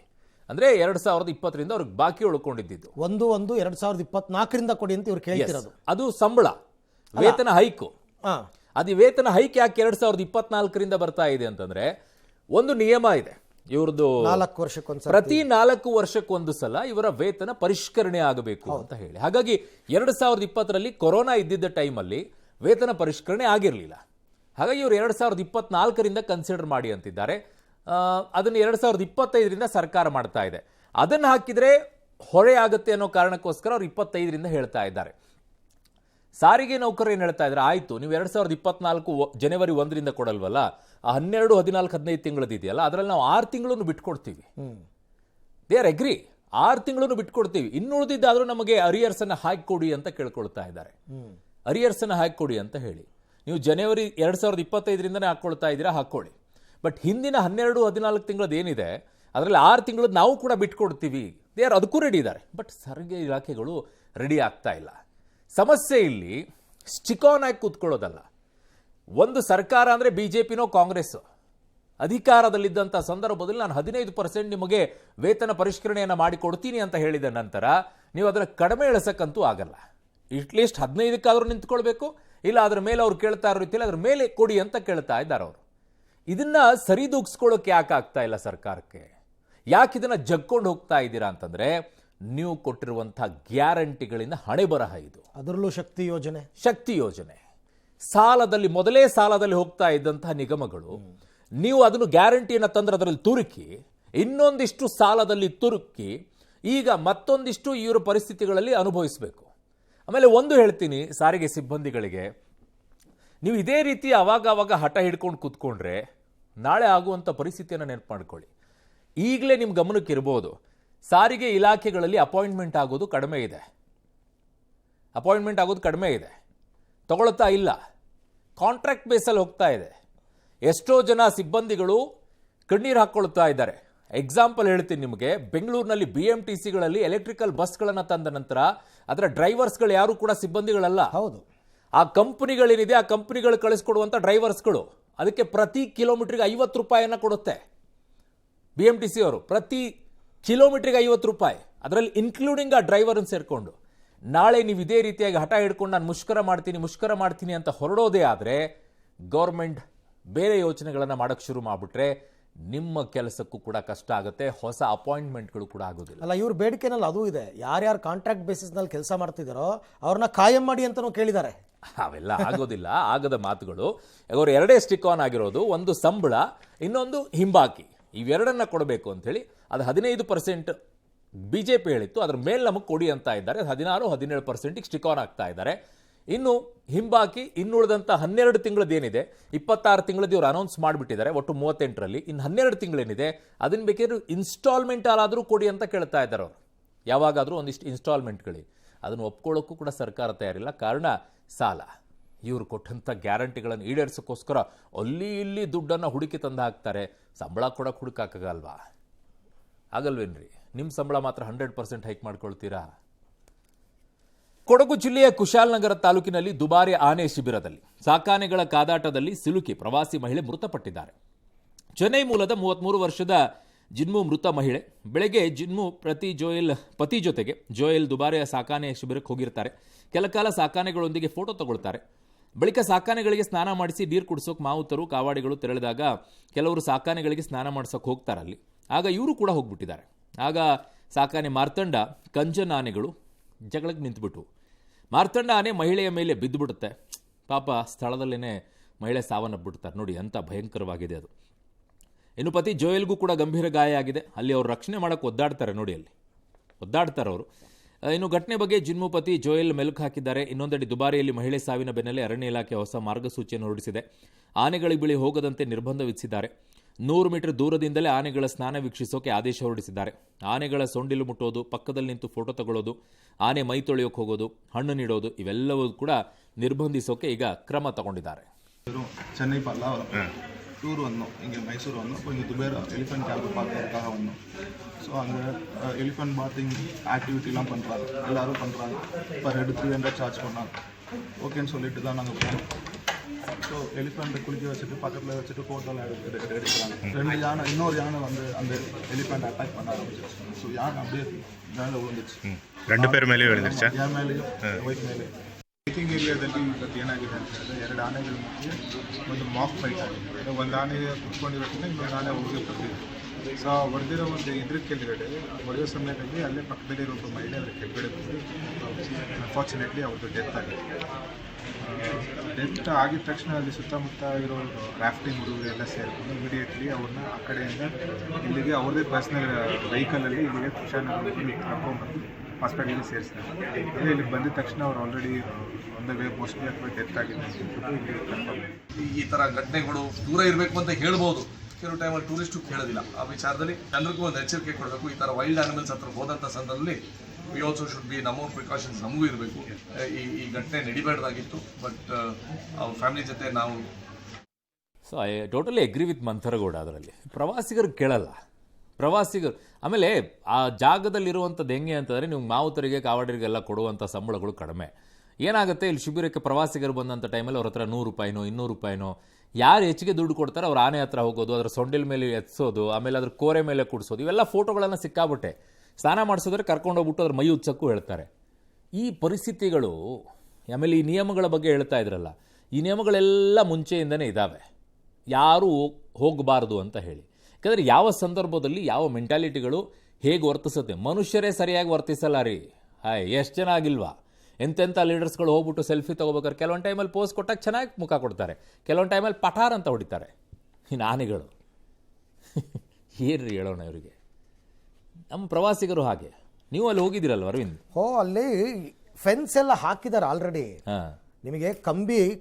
ಅಂದ್ರೆ 2020ರಿಂದ ಅವ್ರಿಗೆ ಬಾಕಿ ಉಳ್ಕೊಂಡಿದ್ದು 1/1/2024 ಕೊಡಿ ಅಂತ ಇವ್ರು ಕೇಳ್ತಿರೋದು. ಅದು ಸಂಬಳ, ವೇತನ ಹೈಕು. ಅದು ವೇತನ ಹೈಕ್ ಯಾಕೆ 2024ರಿಂದ ಬರ್ತಾ ಇದೆ ಅಂತಂದ್ರೆ, ಒಂದು ನಿಯಮ ಇದೆ ಇವ್ರದ್ದು, 4 ವರ್ಷಕ್ಕೊಂದ್ಸಲ, ಪ್ರತಿ 4 ವರ್ಷಕ್ಕೊಂದು ಸಲ ಇವರ ವೇತನ ಪರಿಷ್ಕರಣೆ ಆಗಬೇಕು ಅಂತ ಹೇಳಿ. ಹಾಗಾಗಿ 2020ರಲ್ಲಿ ಕೊರೋನಾ ಇದ್ದಿದ್ದ ಟೈಮಲ್ಲಿ ವೇತನ ಪರಿಷ್ಕರಣೆ ಆಗಿರಲಿಲ್ಲ. ಹಾಗಾಗಿ ಇವರು 2024ರಿಂದ ಕನ್ಸಿಡರ್ ಮಾಡಿ ಅಂತಿದ್ದಾರೆ. ಅದನ್ನು 2025ರಿಂದ ಸರ್ಕಾರ ಮಾಡ್ತಾ ಇದೆ. ಅದನ್ನು ಹಾಕಿದ್ರೆ ಹೊರೆ ಆಗುತ್ತೆ ಅನ್ನೋ ಕಾರಣಕ್ಕೋಸ್ಕರ ಅವ್ರು 25ರಿಂದ ಹೇಳ್ತಾ ಇದ್ದಾರೆ. ಸಾರಿಗೆ ನೌಕರರು ಏನು ಹೇಳ್ತಾ ಇದ್ದಾರೆ, ಆಯಿತು ನೀವು 2024 ಜನವರಿ 1ರಿಂದ ಕೊಡಲ್ವಲ್ಲ, 12, 14, 15 ತಿಂಗಳದ್ದು ಇದೆಯಲ್ಲ, ಅದರಲ್ಲಿ ನಾವು 6 ತಿಂಗಳನ್ನು ಬಿಟ್ಕೊಡ್ತೀವಿ. ದೇ ಆರ್ ಅಗ್ರಿ, 6 ತಿಂಗಳನ್ನು ಬಿಟ್ಕೊಡ್ತೀವಿ. ಇನ್ನುಳಿದಿದ್ದಾದ್ರೂ ನಮಗೆ ಅರಿಯರ್ಸನ್ನು ಹಾಕಿಕೊಡಿ ಅಂತ ಕೇಳ್ಕೊಳ್ತಾ ಇದ್ದಾರೆ. ಅರಿಯರ್ಸನ್ನು ಹಾಕಿಕೊಡಿ ಅಂತ ಹೇಳಿ. ನೀವು ಜನವರಿ 2025ರಿಂದನೇ ಹಾಕ್ಕೊಳ್ತಾ ಇದ್ದೀರಾ, ಹಾಕ್ಕೊಳ್ಳಿ. ಬಟ್ ಹಿಂದಿನ 12, 14 ತಿಂಗಳದ್ದು ಏನಿದೆ ಅದರಲ್ಲಿ 6 ತಿಂಗಳದ್ದು ನಾವು ಕೂಡ ಬಿಟ್ಕೊಡ್ತೀವಿ. ಅದಕ್ಕೂ ರೆಡಿ ಇದ್ದಾರೆ. ಬಟ್ ಸಾರಿಗೆ ಇಲಾಖೆಗಳು ರೆಡಿ ಆಗ್ತಾ ಇಲ್ಲ. ಸಮಸ್ಯೆ ಇಲ್ಲಿ ಸ್ಟಿಕ್ ಆನ್ ಆಗಿ ಕೂತ್ಕೊಳ್ಳೋದಲ್ಲ. ಒಂದು ಸರ್ಕಾರ ಅಂದರೆ ಬಿಜೆಪಿನೋ ಕಾಂಗ್ರೆಸ್ ಅಧಿಕಾರದಲ್ಲಿದ್ದಂಥ ಸಂದರ್ಭದಲ್ಲಿ ನಾನು 15% ನಿಮಗೆ ವೇತನ ಪರಿಷ್ಕರಣೆಯನ್ನು ಮಾಡಿಕೊಡ್ತೀನಿ ಅಂತ ಹೇಳಿದ ನಂತರ ನೀವು ಅದರ ಕಡಿಮೆ ಇಳಿಸಕ್ಕಂತೂ ಆಗಲ್ಲ. ಅಟ್ಲೀಸ್ಟ್ 15ಕ್ಕಾದರೂ ನಿಂತ್ಕೊಳ್ಬೇಕು. ಇಲ್ಲ ಅದರ ಮೇಲೆ ಅವ್ರು ಕೇಳ್ತಾ ಇರೋ ರೀತಿಯಲ್ಲಿ ಅದ್ರ ಮೇಲೆ ಕೊಡಿ ಅಂತ ಕೇಳ್ತಾ ಇದ್ದಾರೆ ಅವರು. ಇದನ್ನ ಸರಿದೂಗಿಸ್ಕೊಳ್ಳೋಕೆ ಯಾಕೆ ಆಗ್ತಾ ಇಲ್ಲ ಸರ್ಕಾರಕ್ಕೆ? ಯಾಕೆ ಇದನ್ನ ಜಗ್ಕೊಂಡು ಹೋಗ್ತಾ ಇದ್ದೀರಾ ಅಂತಂದ್ರೆ, ನೀವು ಕೊಟ್ಟಿರುವಂತಹ ಗ್ಯಾರಂಟಿಗಳಿಂದ ಹಣೆ ಬರಹ ಇದು. ಅದರಲ್ಲೂ ಶಕ್ತಿ ಯೋಜನೆ ಸಾಲದಲ್ಲಿ, ಮೊದಲೇ ಸಾಲದಲ್ಲಿ ಹೋಗ್ತಾ ಇದ್ದಂತಹ ನಿಗಮಗಳು, ನೀವು ಅದನ್ನು ಗ್ಯಾರಂಟಿಯನ್ನು ತಂದ್ರೆ ಅದರಲ್ಲಿ ತುರುಕಿ ಇನ್ನೊಂದಿಷ್ಟು ಸಾಲದಲ್ಲಿ ತುರುಕಿ ಈಗ ಮತ್ತೊಂದಿಷ್ಟು ಇವರ ಪರಿಸ್ಥಿತಿಗಳಲ್ಲಿ ಅನುಭವಿಸಬೇಕು. ಆಮೇಲೆ ಒಂದು ಹೇಳ್ತೀನಿ ಸಾರಿಗೆ ಸಿಬ್ಬಂದಿಗಳಿಗೆ, ನೀವು ಇದೇ ರೀತಿ ಅವಾಗ ಹಠ ಹಿಡ್ಕೊಂಡು ಕೂತ್ಕೊಂಡ್ರೆ ನಾಳೆ ಆಗುವಂಥ ಪರಿಸ್ಥಿತಿಯನ್ನು ನೆನಪು ಮಾಡ್ಕೊಳ್ಳಿ. ಈಗಲೇ ನಿಮ್ಮ ಗಮನಕ್ಕೆ ಇರ್ಬೋದು, ಸಾರಿಗೆ ಇಲಾಖೆಗಳಲ್ಲಿ ಅಪಾಯಿಂಟ್ಮೆಂಟ್ ಆಗೋದು ಕಡಿಮೆ ಇದೆ. ತಗೊಳ್ತಾ ಇಲ್ಲ, ಕಾಂಟ್ರಾಕ್ಟ್ ಬೇಸಲ್ಲಿ ಹೋಗ್ತಾ ಇದೆ. ಎಷ್ಟೋ ಜನ ಸಿಬ್ಬಂದಿಗಳು ಕಣ್ಣೀರು ಹಾಕ್ಕೊಳ್ತಾ ಇದ್ದಾರೆ. ಎಕ್ಸಾಂಪಲ್ ಹೇಳ್ತೀನಿ ನಿಮಗೆ, ಬೆಂಗಳೂರಿನಲ್ಲಿ BMTCಗಳಲ್ಲಿ ಎಲೆಕ್ಟ್ರಿಕಲ್ ಬಸ್ಗಳನ್ನು ತಂದ ನಂತರ ಅದರ ಡ್ರೈವರ್ಸ್ಗಳು ಯಾರು ಕೂಡ ಸಿಬ್ಬಂದಿಗಳಲ್ಲ. ಹೌದು, ಆ ಕಂಪನಿಗಳೇನಿದೆ ಆ ಕಂಪನಿಗಳು ಕಳಿಸ್ಕೊಡುವಂಥ ಡ್ರೈವರ್ಸ್ಗಳು. ಅದಕ್ಕೆ ಪ್ರತಿ ಕಿಲೋಮೀಟರ್ಗೆ 50 ರೂಪಾಯಿಯನ್ನು ಕೊಡುತ್ತೆ BMTC ಅವರು. ಪ್ರತಿ ಕಿಲೋಮೀಟರ್ಗೆ 50 ರೂಪಾಯಿ, ಅದರಲ್ಲಿ ಇನ್ಕ್ಲೂಡಿಂಗ್ ಆ ಡ್ರೈವರನ್ನು ಸೇರಿಕೊಂಡು. ನಾಳೆ ನೀವು ಇದೇ ರೀತಿಯಾಗಿ ಹಠ ಹಿಡ್ಕೊಂಡು ನಾನು ಮುಷ್ಕರ ಮಾಡ್ತೀನಿ ಅಂತ ಹೊರಡೋದೇ ಆದರೆ, ಗೌರ್ಮೆಂಟ್ ಬೇರೆ ಯೋಚನೆಗಳನ್ನು ಮಾಡೋಕ್ಕೆ ಶುರು ಮಾಡಿಬಿಟ್ರೆ ನಿಮ್ಮ ಕೆಲಸಕ್ಕೂ ಕೂಡ ಕಷ್ಟ ಆಗುತ್ತೆ. ಹೊಸ ಅಪಾಯಿಂಟ್ಮೆಂಟ್ಗಳು ಕೂಡ ಆಗೋದಿಲ್ಲ. ಅಲ್ಲ, ಇವ್ರ ಬೇಡಿಕೆನಲ್ಲಿ ಅದು ಇದೆ. ಯಾರ್ಯಾರು ಕಾಂಟ್ರಾಕ್ಟ್ ಬೇಸಿಸ್ನಲ್ಲಿ ಕೆಲಸ ಮಾಡ್ತಿದ್ದಾರೋ ಅವ್ರನ್ನ ಕಾಯಂ ಮಾಡಿ ಅಂತಲೂ ಕೇಳಿದ್ದಾರೆ. ಅವೆಲ್ಲ ಆಗೋದಿಲ್ಲ, ಆಗದ ಮಾತುಗಳು. ಅವರು ಎರಡೇ ಸ್ಟಿಕ್ ಆನ್ ಆಗಿರೋದು, ಒಂದು ಸಂಬಳ, ಇನ್ನೊಂದು ಹಿಂಬಾಕಿ. ಇವೆರಡನ್ನ ಕೊಡಬೇಕು ಅಂಥೇಳಿ. ಅದು 15% ಬಿಜೆಪಿ ಹೇಳಿತ್ತು, ಅದ್ರ ಮೇಲೆ ನಮಗೆ ಕೊಡಿ ಅಂತ ಇದ್ದಾರೆ. 16-17%ಗೆ ಸ್ಟಿಕ್ ಆನ್ ಆಗ್ತಾ ಇದ್ದಾರೆ. ಇನ್ನು ಹಿಂಬಾಕಿ ಇನ್ನುಳಿದಂಥ 12 ತಿಂಗಳದ್ದೇನಿದೆ, 26 ತಿಂಗಳದ್ದು ಇವರು ಅನೌನ್ಸ್ ಮಾಡಿಬಿಟ್ಟಿದ್ದಾರೆ, ಒಟ್ಟು 38ರಲ್ಲಿ. ಇನ್ನು 12 ತಿಂಗಳೇನಿದೆ ಅದನ್ನು ಬೇಕಾದ್ರೂ ಇನ್ಸ್ಟಾಲ್ಮೆಂಟ್ ಆದರೂ ಕೊಡಿ ಅಂತ ಕೇಳ್ತಾ ಇದ್ದಾರೆ ಅವರು. ಯಾವಾಗಾದರೂ ಒಂದಿಷ್ಟು ಇನ್ಸ್ಟಾಲ್ಮೆಂಟ್ಗಳು, ಅದನ್ನು ಒಪ್ಕೊಳ್ಳೋಕ್ಕೂ ಕೂಡ ಸರ್ಕಾರ ತಯಾರಿಲ್ಲ. ಕಾರಣ ಸಾಲ. ಇವರು ಕೊಟ್ಟಂಥ ಗ್ಯಾರಂಟಿಗಳನ್ನು ಈಡೇರಿಸೋಕ್ಕೋಸ್ಕರ ಅಲ್ಲಿ ಇಲ್ಲಿ ದುಡ್ಡನ್ನು ಹುಡುಕಿ ತಂದು ಹಾಕ್ತಾರೆ. ಸಂಬಳ ಕೂಡ ಹುಡುಕಾಗಲ್ವಾ? ಆಗಲ್ವೇನ್ರಿ? ನಿಮ್ಮ ಸಂಬಳ ಮಾತ್ರ 100% ಹೈಕ್ ಮಾಡ್ಕೊಳ್ತೀರಾ? ಕೊಡಗು ಜಿಲ್ಲೆಯ ಕುಶಾಲನಗರ ತಾಲೂಕಿನಲ್ಲಿ ದುಬಾರಿ ಆನೆ ಶಿಬಿರದಲ್ಲಿ ಸಾಕಾನೆಗಳ ಕಾದಾಟದಲ್ಲಿ ಸಿಲುಕಿ ಪ್ರವಾಸಿ ಮಹಿಳೆ ಮೃತಪಟ್ಟಿದ್ದಾರೆ. ಚೆನ್ನೈ ಮೂಲದ 33 ವರ್ಷದ ಜಿನ್ಮು ಮೃತ ಮಹಿಳೆ. ಬೆಳಗ್ಗೆ ಜಿನ್ಮು ಪತಿ ಜೊತೆಗೆ ಜೋಯಲ್ ದುಬಾರಿಯ ಸಾಕಾನೆ ಶಿಬಿರಕ್ಕೆ ಹೋಗಿರ್ತಾರೆ. ಕೆಲಕಾಲ ಸಾಕಾನೆಗಳೊಂದಿಗೆ ಫೋಟೋ ತಗೊಳ್ತಾರೆ. ಬಳಿಕ ಸಾಕಾನೆಗಳಿಗೆ ಸ್ನಾನ ಮಾಡಿಸಿ ನೀರು ಕುಡಿಸೋಕೆ ಮಾವುತರು ಕಾವಾಡಿಗಳು ತೆರಳಿದಾಗ ಕೆಲವರು ಸಾಕಾನೆಗಳಿಗೆ ಸ್ನಾನ ಮಾಡಿಸೋಕೆ ಹೋಗ್ತಾರೆ ಅಲ್ಲಿ. ಆಗ ಇವರು ಕೂಡ ಹೋಗ್ಬಿಟ್ಟಿದ್ದಾರೆ. ಆಗ ಸಾಕಾನೆ ಮಾರ್ತಂಡ ಕಂಜನ್ ಆನೆಗಳು ಜಗಳಕ್ಕೆ ನಿಂತುಬಿಟ್ಟು ಮಾರ್ತಂಡ ಆನೆ ಮಹಿಳೆಯ ಮೇಲೆ ಬಿದ್ದುಬಿಡುತ್ತೆ. ಪಾಪ ಸ್ಥಳದಲ್ಲೇ ಮಹಿಳೆ ಸಾವನ್ನಪ್ಪಿಬಿಡ್ತಾರೆ. ನೋಡಿ ಎಂಥ ಭಯಂಕರವಾಗಿದೆ ಅದು. ಇನ್ನು ಪತಿ ಜೋಯಲ್ಗೂ ಕೂಡ ಗಂಭೀರ ಗಾಯ ಆಗಿದೆ. ಅಲ್ಲಿ ಅವರು ರಕ್ಷಣೆ ಮಾಡೋಕ್ಕೆ ಒದ್ದಾಡ್ತಾರೆ. ನೋಡಿ ಅಲ್ಲಿ ಒದ್ದಾಡ್ತಾರೆ ಅವರು. ಇನ್ನು ಘಟನೆ ಬಗ್ಗೆ ಜಿನ್ಮು ಪತಿ ಜೋಯಲ್ ಮೆಲುಕು ಹಾಕಿದ್ದಾರೆ. ಇನ್ನೊಂದೆಡೆ ದುಬಾರಿಯಲ್ಲಿ ಮಹಿಳೆ ಸಾವಿನ ಬೆನ್ನಲ್ಲೇ ಅರಣ್ಯ ಇಲಾಖೆ ಹೊಸ ಮಾರ್ಗಸೂಚಿಯನ್ನು ಹೊರಡಿಸಿದೆ. ಆನೆಗಳಿಗೆ ಬಳಿ ಹೋಗದಂತೆ ನಿರ್ಬಂಧ ವಿಧಿಸಿದ್ದಾರೆ. 100 ಮೀಟರ್ ದೂರದಿಂದಲೇ ಆನೆಗಳ ಸ್ನಾನ ವೀಕ್ಷಿಸೋಕೆ ಆದೇಶ ಹೊರಡಿಸಿದ್ದಾರೆ. ಆನೆಗಳ ಸೊಂಡಿಲು ಮುಟ್ಟೋದು, ಪಕ್ಕದಲ್ಲಿ ನಿಂತು ಫೋಟೋ ತಗೊಳ್ಳೋದು, ಆನೆ ಮೈ ತೊಳೆಯೋಕೆ ಹೋಗೋದು, ಹಣ್ಣು ನೀಡೋದು ಇವೆಲ್ಲವೂ ಕೂಡ ನಿರ್ಬಂಧಿಸೋಕೆ ಈಗ ಕ್ರಮ ತಗೊಂಡಿದ್ದಾರೆ. சென்னை பல்லாவரம் டூர் வந்தோம். இங்கே மைசூர் வந்தோம். கொஞ்சம் துபேர் எலிஃபென்ட் கேம்ப் பார்க்கறதுக்காக வந்தோம். ஸோ அங்கே எலிஃபென்ட் பாத்திங் ஆக்டிவிட்டிலாம் பண்ணுறாங்க, எல்லோரும் பண்ணுறாங்க. பர் ஹெட் 300 சார்ஜ் பண்ணாங்க. ஓகேன்னு சொல்லிட்டு தான் நாங்கள் போனோம். ஸோ எலிஃபெண்ட்டை குளிக்க வச்சுட்டு பக்கத்தில் வச்சுட்டு ஃபோட்டோலாம் எடுக்கிறாங்க. 2 யானை, இன்னொரு யானை வந்து அந்த எலிஃபெண்ட் அட்டாக் பண்ண ஆரம்பிச்சிருச்சு. ஸோ யானை அப்படியே மேலே விழுந்துச்சு. 2 பேர் மேலேயும் விழுந்துருச்சா? என் மேலேயும் ஒய்ஃப் மேலே. ಮೀಟಿಂಗ್ ಏರಿಯಾದಲ್ಲಿ ಇವತ್ತು ಏನಾಗಿದೆ ಅಂತ ಹೇಳಿದ್ರೆ 2 ಆನೆಗಳ ಮಧ್ಯೆ ಒಂದು ಮಾಕ್ ಫೈಟ್ ಆಗಿದೆ. ಒಂದು ಆನೆ ಕುತ್ಕೊಂಡಿರೋದ್ರಿಂದ ಇನ್ನೊಂದು ಆನೆ ಹೋಗಿ ಬರ್ತಿದೆ. ಸೊ ಹೊಡೆದಿರೋ ಒಂದು ಇದ್ರ ಕೆಳಗಡೆ ಹೊಡೆಯೋ ಸಮಯದಲ್ಲಿ ಅಲ್ಲೇ ಪಕ್ಕದಲ್ಲಿರೋ ಒಬ್ಬ ಮಹಿಳೆ ಅದರ ಕೆಳಗಡೆ ಬಂದು ಅನ್ಫಾರ್ಚುನೇಟ್ಲಿ ಅವ್ರದ್ದು ಡೆತ್ ಆಗಿದೆ. ಡೆತ್ ಆಗಿದ ತಕ್ಷಣ ಅಲ್ಲಿ ಸುತ್ತಮುತ್ತ ಇರೋ ರಾಫ್ಟಿಂಗ್ ಹುಡುಗರು ಎಲ್ಲ ಸೇರಿಕೊಂಡು ಇಮಿಡಿಯೇಟ್ಲಿ ಅವ್ರನ್ನ ಆ ಕಡೆಯಿಂದ ಇಲ್ಲಿಗೆ ಅವ್ರದ್ದೇ ಪರ್ಸ್ನಲ್ ವೆಹಿಕಲಲ್ಲಿ ಇಲ್ಲಿಗೆ ಕುಶಾಲನಗರದಲ್ಲಿ ಕರ್ಕೊಂಡ್ಬಂದು ಹಾಸ್ಪಿಟಲಿಗೆ ಸೇರಿಸ್ತಾರೆ. ಇಲ್ಲಿ ಬಂದಿದ ತಕ್ಷಣ ಅವ್ರು ಆಲ್ರೆಡಿ ಒಂದು ವೇ ಮೋಸ್ಟ್ಲಿ ಅಥವಾ ಡೆತ್ ಆಗಿದೆ ಅಂತ ಇಲ್ಲಿ ಕನ್ಫರ್ಮ್. ಈ ಥರ ಘಟನೆಗಳು ದೂರ ಇರಬೇಕು ಅಂತ ಹೇಳ್ಬೋದು. ಕೆಲವು ಟೈಮಲ್ಲಿ ಟೂರಿಸ್ಟು ಕೇಳೋದಿಲ್ಲ. ಆ ವಿಚಾರದಲ್ಲಿ ಜನರಿಗೂ ಒಂದು ಎಚ್ಚರಿಕೆ ಕೊಡಬೇಕು. ಈ ಥರ ವೈಲ್ಡ್ ಆನಿಮಲ್ಸ್ ಹತ್ರ ಹೋದಂಥ ಸಂದರ್ಭದಲ್ಲಿ ವಿ ಆಲ್ಸೋ ಶುಡ್ ಬಿ ನಮ್ಮ ಪ್ರಿಕಾಷನ್ಸ್ ನಮಗೂ ಇರಬೇಕು. ಈ ಘಟನೆ ನಡಿಬೇಡ್ದಾಗಿತ್ತು. ಬಟ್ ಅವ್ರ ಫ್ಯಾಮಿಲಿ ಜೊತೆ ನಾವು so I totally agree with Manthar Gowda. ಅದರಲ್ಲಿ ಪ್ರವಾಸಿಗರು ಕೇಳಲ್ಲ. ಪ್ರವಾಸಿಗರು ಆಮೇಲೆ ಆ ಜಾಗದಲ್ಲಿರುವಂಥದ್ದು ಹೆಂಗೆ ಅಂತಂದರೆ, ನೀವು ಮಾವುತರಿಗೆ ಕಾವಾಡರಿಗೆಲ್ಲ ಕೊಡುವಂಥ ಸಂಬಳಗಳು ಕಡಿಮೆ. ಏನಾಗುತ್ತೆ, ಇಲ್ಲಿ ಶಿಬಿರಕ್ಕೆ ಪ್ರವಾಸಿಗರು ಬಂದಂಥ ಟೈಮಲ್ಲಿ ಅವ್ರ ಹತ್ರ 100 ರೂಪಾಯಿನೋ 200 ರೂಪಾಯಿನೋ ಯಾರು ಹೆಚ್ಚಿಗೆ ದುಡ್ಡು ಕೊಡ್ತಾರೆ ಅವ್ರ ಆನೆ ಹತ್ರ ಹೋಗೋದು, ಅದರ ಸೊಂಡಿಲ ಮೇಲೆ ಎತ್ಸೋದು, ಆಮೇಲೆ ಅದ್ರ ಕೋರೆ ಮೇಲೆ ಕೂಡಿಸೋದು, ಇವೆಲ್ಲ ಫೋಟೋಗಳನ್ನು ಸಿಕ್ಕಾಬಿಟ್ಟೆ. ಸ್ನಾನ ಮಾಡಿಸೋದ್ರೆ ಕರ್ಕೊಂಡು ಹೋಗ್ಬಿಟ್ಟು ಅದ್ರ ಮೈ ಉಚ್ಚಕ್ಕೂ ಹೇಳ್ತಾರೆ. ಈ ಪರಿಸ್ಥಿತಿಗಳು, ಆಮೇಲೆ ಈ ನಿಯಮಗಳ ಬಗ್ಗೆ ಹೇಳ್ತಾ ಇದ್ರಲ್ಲ, ಈ ನಿಯಮಗಳೆಲ್ಲ ಮುಂಚೆಯಿಂದನೇ ಇದ್ದಾವೆ, ಯಾರೂ ಹೋಗಬಾರ್ದು ಅಂತ ಹೇಳಿ. ಯಾಕಂದರೆ ಯಾವ ಸಂದರ್ಭದಲ್ಲಿ ಯಾವ ಮೆಂಟಾಲಿಟಿಗಳು ಹೇಗೆ ವರ್ತಿಸುತ್ತೆ. ಮನುಷ್ಯರೇ ಸರಿಯಾಗಿ ವರ್ತಿಸಲ್ಲ ರೀ. ಎಷ್ಟು ಜನ ಆಗಿಲ್ವಾ? ಎಂತೆಂಥ ಲೀಡರ್ಸ್ಗಳು ಹೋಗ್ಬಿಟ್ಟು ಸೆಲ್ಫಿ ತೊಗೋಬೇಕಾದ್ರೆ ಕೆಲವೊಂದು ಟೈಮಲ್ಲಿ ಪೋಸ್ ಕೊಟ್ಟಾಗ ಚೆನ್ನಾಗಿ ಮುಖ ಕೊಡ್ತಾರೆ, ಕೆಲವೊಂದು ಟೈಮಲ್ಲಿ ಪಠಾರ್ ಅಂತ ಹೊಡಿತಾರೆ. ಇನ್ನು ಆನೆಗಳು ಏನ್ರಿ ಹೇಳೋಣ ಇವರಿಗೆ. ನಮ್ಮ ಪ್ರವಾಸಿಗರು ಹಾಗೆ. ನೀವು ಅಲ್ಲಿ ಹೋಗಿದ್ದೀರಲ್ವ ಅರವಿಂದ್? ಅಲ್ಲಿ ಫೆನ್ಸ್ ಎಲ್ಲ ಹಾಕಿದ್ದಾರೆ ಆಲ್ರೆಡಿ. ಹಾಂ, ನಿಮಗೆ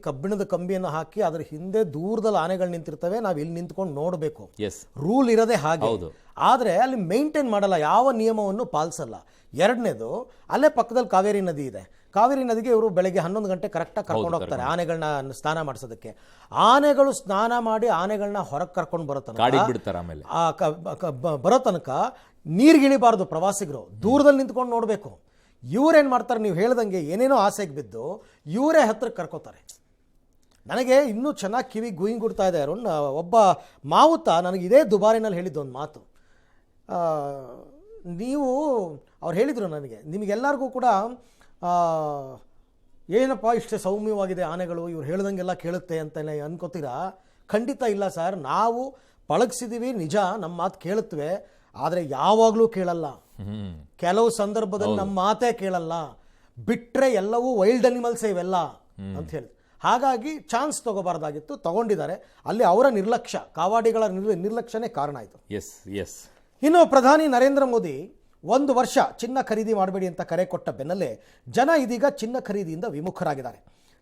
ಕಬ್ಬಿಣದ ಕಂಬಿಯನ್ನು ಹಾಕಿ ಅದ್ರ ಹಿಂದೆ ದೂರದಲ್ಲಿ ಆನೆಗಳು ನಿಂತಿರ್ತವೆ, ನಾವು ಇಲ್ಲಿ ನಿಂತ್ಕೊಂಡು ನೋಡಬೇಕು. ಎಸ್, ರೂಲ್ ಇರೋದೇ ಹಾಗೆ. ಹೌದು. ಆದರೆ ಅಲ್ಲಿ ಮೇಂಟೈನ್ ಮಾಡಲ್ಲ, ಯಾವ ನಿಯಮವನ್ನು ಪಾಲಿಸಲ್ಲ. ಎರಡನೇದು, ಅಲ್ಲೇ ಪಕ್ಕದಲ್ಲಿ ಕಾವೇರಿ ನದಿ ಇದೆ. ಕಾವೇರಿ ನದಿಗೆ ಇವರು ಬೆಳಗ್ಗೆ 11 ಗಂಟೆ ಕರೆಕ್ಟಾಗಿ ಕರ್ಕೊಂಡು ಹೋಗ್ತಾರೆ ಆನೆಗಳನ್ನ ಸ್ನಾನ ಮಾಡಿಸೋದಕ್ಕೆ. ಆನೆಗಳು ಸ್ನಾನ ಮಾಡಿ ಆನೆಗಳನ್ನ ಹೊರಗೆ ಕರ್ಕೊಂಡು ಬರೋ ತನಕ ನೀರ್ಗಿಳಿಬಾರ್ದು ಪ್ರವಾಸಿಗರು, ದೂರದಲ್ಲಿ ನಿಂತ್ಕೊಂಡು ನೋಡಬೇಕು. ಇವರೇನು ಮಾಡ್ತಾರೆ, ನೀವು ಹೇಳ್ದಂಗೆ ಏನೇನೋ ಆಸೆಗೆ ಬಿದ್ದು ಇವರೇ ಹತ್ರಕ್ಕೆ ಕರ್ಕೋತಾರೆ. ನನಗೆ ಇನ್ನೂ ಚೆನ್ನಾಗಿ ಕಿವಿ ಗುಡ್ತಾ ಇದೆ ಅರುಣ್. ಒಬ್ಬ ಮಾವುತ ನನಗೆ ಇದೇ ದುಬಾರಿನಲ್ಲಿ ಹೇಳಿದ್ದು ಒಂದು ಮಾತು. ನೀವು ಅವ್ರು ಹೇಳಿದರು ನನಗೆ, ನಿಮಗೆಲ್ಲರಿಗೂ ಕೂಡ ಏನಪ್ಪ ಇಷ್ಟೇ ಸೌಮ್ಯವಾಗಿದೆ ಆನೆಗಳು, ಇವ್ರು ಹೇಳ್ದಂಗೆಲ್ಲ ಕೇಳುತ್ತೆ ಅಂತ ಅನ್ಕೋತೀರಾ? ಖಂಡಿತ ಇಲ್ಲ ಸರ್. ನಾವು ಪಳಗಿಸಿದ್ದೀವಿ ನಿಜ, ನಮ್ಮ ಮಾತು ಕೇಳುತ್ತವೆ, ಆದರೆ ಯಾವಾಗಲೂ ಕೇಳಲ್ಲ. ಕೆಲವು ಸಂದರ್ಭದಲ್ಲಿ ನಮ್ಮ ಮಾತೇ ಕೇಳಲ್ಲ, ಬಿಟ್ಟರೆ ಎಲ್ಲವೂ ವೈಲ್ಡ್ ಅನಿಮಲ್ಸೇ ಇವೆಲ್ಲ ಅಂತ ಹೇಳಿ. ಹಾಗಾಗಿ ಚಾನ್ಸ್ ತಗೋಬಾರ್ದಾಗಿತ್ತು, ತಗೊಂಡಿದ್ದಾರೆ. ಅಲ್ಲಿ ಅವರ ನಿರ್ಲಕ್ಷ್ಯ, ಕಾವಾಡಿಗಳ ನಿರ್ಲಕ್ಷ್ಯನೇ ಕಾರಣ ಆಯಿತು. S S. ಇನ್ನು ಪ್ರಧಾನಿ ನರೇಂದ್ರ ಮೋದಿ 1 ವರ್ಷ ಚಿನ್ನ ಖರೀದಿ ಮಾಡಬೇಡಿ ಅಂತ ಕರೆ ಕೊಟ್ಟ ಬೆನ್ನಲ್ಲೇ ಜನ ಇದೀಗ ಚಿನ್ನ ಖರೀದಿಯಿಂದ ವಿಮುಖರಾಗಿದ್ದಾರೆ.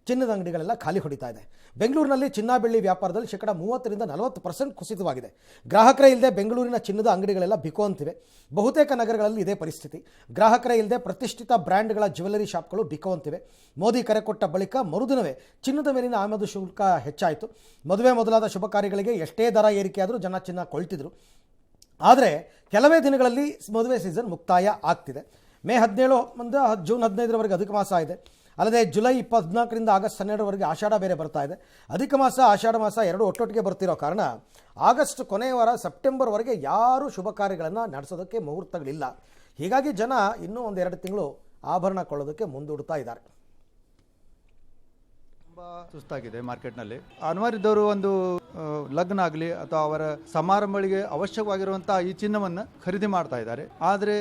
ಚಿನ್ನದ ಅಂಗಡಿಗಳೆಲ್ಲ ಖಾಲಿ ಹೊಡಿತಾ ಇದೆ. ಬೆಂಗಳೂರಿನಲ್ಲಿ ಚಿನ್ನ ಬೆಳ್ಳಿ ವ್ಯಾಪಾರದಲ್ಲಿ 30% 40% ಕುಸಿತವಾಗಿದೆ. ಗ್ರಾಹಕರೇ ಇಲ್ಲದೆ ಬೆಂಗಳೂರಿನ ಚಿನ್ನದ ಅಂಗಡಿಗಳೆಲ್ಲ ಬಿಕೋ ಅಂತಿವೆ. ಬಹುತೇಕ ನಗರಗಳಲ್ಲಿ ಇದೇ ಪರಿಸ್ಥಿತಿ. ಗ್ರಾಹಕರೇ ಇಲ್ಲದೆ ಪ್ರತಿಷ್ಠಿತ ಬ್ರ್ಯಾಂಡ್ಗಳ ಜ್ಯುವೆಲರಿ ಶಾಪ್ಗಳು ಬಿಕೋ ಅಂತಿವೆ. ಮೋದಿ ಕರೆ ಕೊಟ್ಟ ಬಳಿಕ ಮರುದಿನವೇ ಚಿನ್ನದ ಮೇಲಿನ ಆಮದು ಶುಲ್ಕ ಹೆಚ್ಚಾಯಿತು. ಮದುವೆ ಮೊದಲಾದ ಶುಭ ಕಾರ್ಯಗಳಿಗೆ ಎಷ್ಟೇ ದರ ಏರಿಕೆಯಾದರೂ ಜನ ಚಿನ್ನ ಕೊಳ್ಳುತ್ತಿದ್ರು. ಆದರೆ ಕೆಲವೇ ದಿನಗಳಲ್ಲಿ ಮದುವೆ ಸೀಸನ್ ಮುಕ್ತಾಯ ಆಗ್ತಿದೆ. ಮೇ 17 ಜೂನ್ 15ರವರೆಗೆ ಅಧಿಕ ಮಾಸ ಇದೆ. ಅಲ್ಲದೆ ಜುಲೈ 14ರಿಂದ ಆಗಸ್ಟ್ 12ರವರೆಗೆ ಆಷಾಢ ಬೇರೆ ಬರ್ತಾ ಇದೆ. ಅಧಿಕ ಮಾಸ ಆಷಾಢ ಮಾಸ ಎರಡು ಒಟ್ಟೊಟ್ಟಿಗೆ ಬರ್ತಿರೋ ಕಾರಣ ಆಗಸ್ಟ್ ಕೊನೆಯ ವಾರ ಸೆಪ್ಟೆಂಬರ್ವರೆಗೆ ಯಾರೂ ಶುಭ ಕಾರ್ಯಗಳನ್ನು ನಡೆಸೋದಕ್ಕೆ ಮುಹೂರ್ತಗಳಿಲ್ಲ. ಹೀಗಾಗಿ ಜನ ಇನ್ನೂ 1-2 ತಿಂಗಳು ಆಭರಣ ಕೊಳ್ಳೋದಕ್ಕೆ ಮುಂದೂಡ್ತಾ ಇದ್ದಾರೆ. ತುಂಬ ಸುಸ್ತಾಗಿದೆ ಮಾರ್ಕೆಟ್ನಲ್ಲಿ. ಅನಿವಾರ್ಯದವರು ಒಂದು ಲಗ್ನ ಆಗಲಿ ಅಥವಾ ಅವರ ಸಮಾರಂಭಗಳಿಗೆ ಅವಶ್ಯಕವಾಗಿರುವಂಥ ಈ ಚಿನ್ನವನ್ನು ಖರೀದಿ ಮಾಡ್ತಾ ಇದ್ದಾರೆ. ಆದರೆ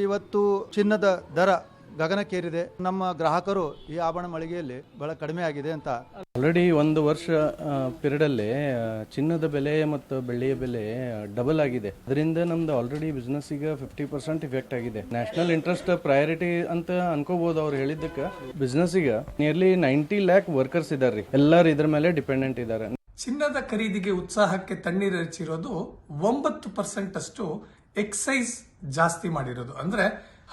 ಇವತ್ತು ಚಿನ್ನದ ದರ ಗಗನಕ್ಕೇರಿದೆ. ನಮ್ಮ ಗ್ರಾಹಕರು ಈ ಆಭರಣ ಮಳಿಗೆಯಲ್ಲಿ ಬಹಳ ಕಡಿಮೆ ಆಗಿದೆ ಅಂತ. ಆಲ್ರೆಡಿ 1 ವರ್ಷ ಪೀರಿಯಡಲ್ಲಿ ಚಿನ್ನದ ಬೆಲೆ ಮತ್ತು ಬೆಳ್ಳಿಯ ಬೆಲೆ ಡಬಲ್ ಆಗಿದೆ. ಅದರಿಂದ ನಮ್ದು ಆಲ್ರೆಡಿ ಬಿಸ್ನೆಸ್ಸಿಗೆ 50% ಇಫೆಕ್ಟ್ ಆಗಿದೆ. ನ್ಯಾಷನಲ್ ಇಂಟ್ರೆಸ್ಟ್ ಪ್ರಯಾರಿಟಿ ಅಂತ ಅನ್ಕೋಬಹುದು ಅವ್ರು ಹೇಳಿದ್ದಕ್ಕೆ. ಬಿಸ್ನೆಸ್ಸಿಗೆ ನಿಯರ್ಲಿ 90 ಲ್ಯಾಕ್ ವರ್ಕರ್ಸ್ ಇದ್ದಾರೆ. ಎಲ್ಲರೂ ಇದ್ರ ಮೇಲೆ ಡಿಪೆಂಡೆಂಟ್ ಇದ್ದಾರೆ. ಚಿನ್ನದ ಖರೀದಿಗೆ ಉತ್ಸಾಹಕ್ಕೆ ತಣ್ಣೀರೆರಚಿರೋದು 9% ಅಷ್ಟು ಎಕ್ಸೈಸ್ ಜಾಸ್ತಿ ಮಾಡಿರೋದು. ಅಂದ್ರೆ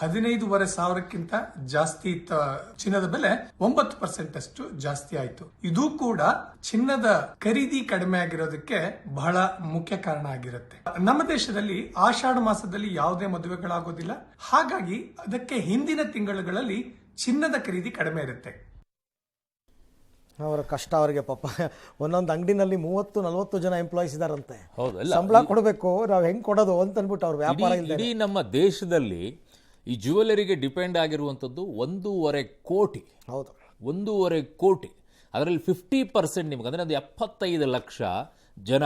15,500ಕ್ಕಿಂತ ಜಾಸ್ತಿ ಇತ್ತ ಚಿನ್ನದ ಬೆಲೆ 9% ಅಷ್ಟು ಜಾಸ್ತಿ ಆಯ್ತು. ಇದು ಕೂಡ ಚಿನ್ನದ ಖರೀದಿ ಕಡಿಮೆ ಆಗಿರೋದಕ್ಕೆ ಬಹಳ ಮುಖ್ಯ ಕಾರಣ ಆಗಿರುತ್ತೆ. ನಮ್ಮ ದೇಶದಲ್ಲಿ ಆಷಾಢ ಮಾಸದಲ್ಲಿ ಯಾವುದೇ ಮದುವೆಗಳಾಗೋದಿಲ್ಲ. ಹಾಗಾಗಿ ಅದಕ್ಕೆ ಹಿಂದಿನ ತಿಂಗಳುಗಳಲ್ಲಿ ಚಿನ್ನದ ಖರೀದಿ ಕಡಿಮೆ ಇರುತ್ತೆ. ಅವರ ಕಷ್ಟ ಅವರಿಗೆ ಪಾಪ. ಒಂದೊಂದು ಅಂಗಡಿನಲ್ಲಿ 30-40 ಜನ ಎಂಪ್ಲಾಯೀಸ್ ಇದಾರಂತೆ. ಹೌದಲ್ಲ, ಸಂಬಳ ಕೊಡಬೇಕು, ನಾವು ಹೆಂಗ್ ಕೊಡೋದು ಅಂತ ಅಂದ್ಬಿಟ್ಟು ಅವ್ರ ವ್ಯಾಪಾರ ಇಲ್ಲ. ಇಡೀ ನಮ್ಮ ದೇಶದಲ್ಲಿ ಈ ಜ್ಯುವೆಲರಿಗೆ ಡಿಪೆಂಡ್ ಆಗಿರುವಂಥದ್ದು 1.5 ಕೋಟಿ. ಹೌದು, 1.5 ಕೋಟಿ. ಅದರಲ್ಲಿ 50% ನಿಮ್ಗೆ ಅಂದರೆ ಒಂದು 75 ಲಕ್ಷ ಜನ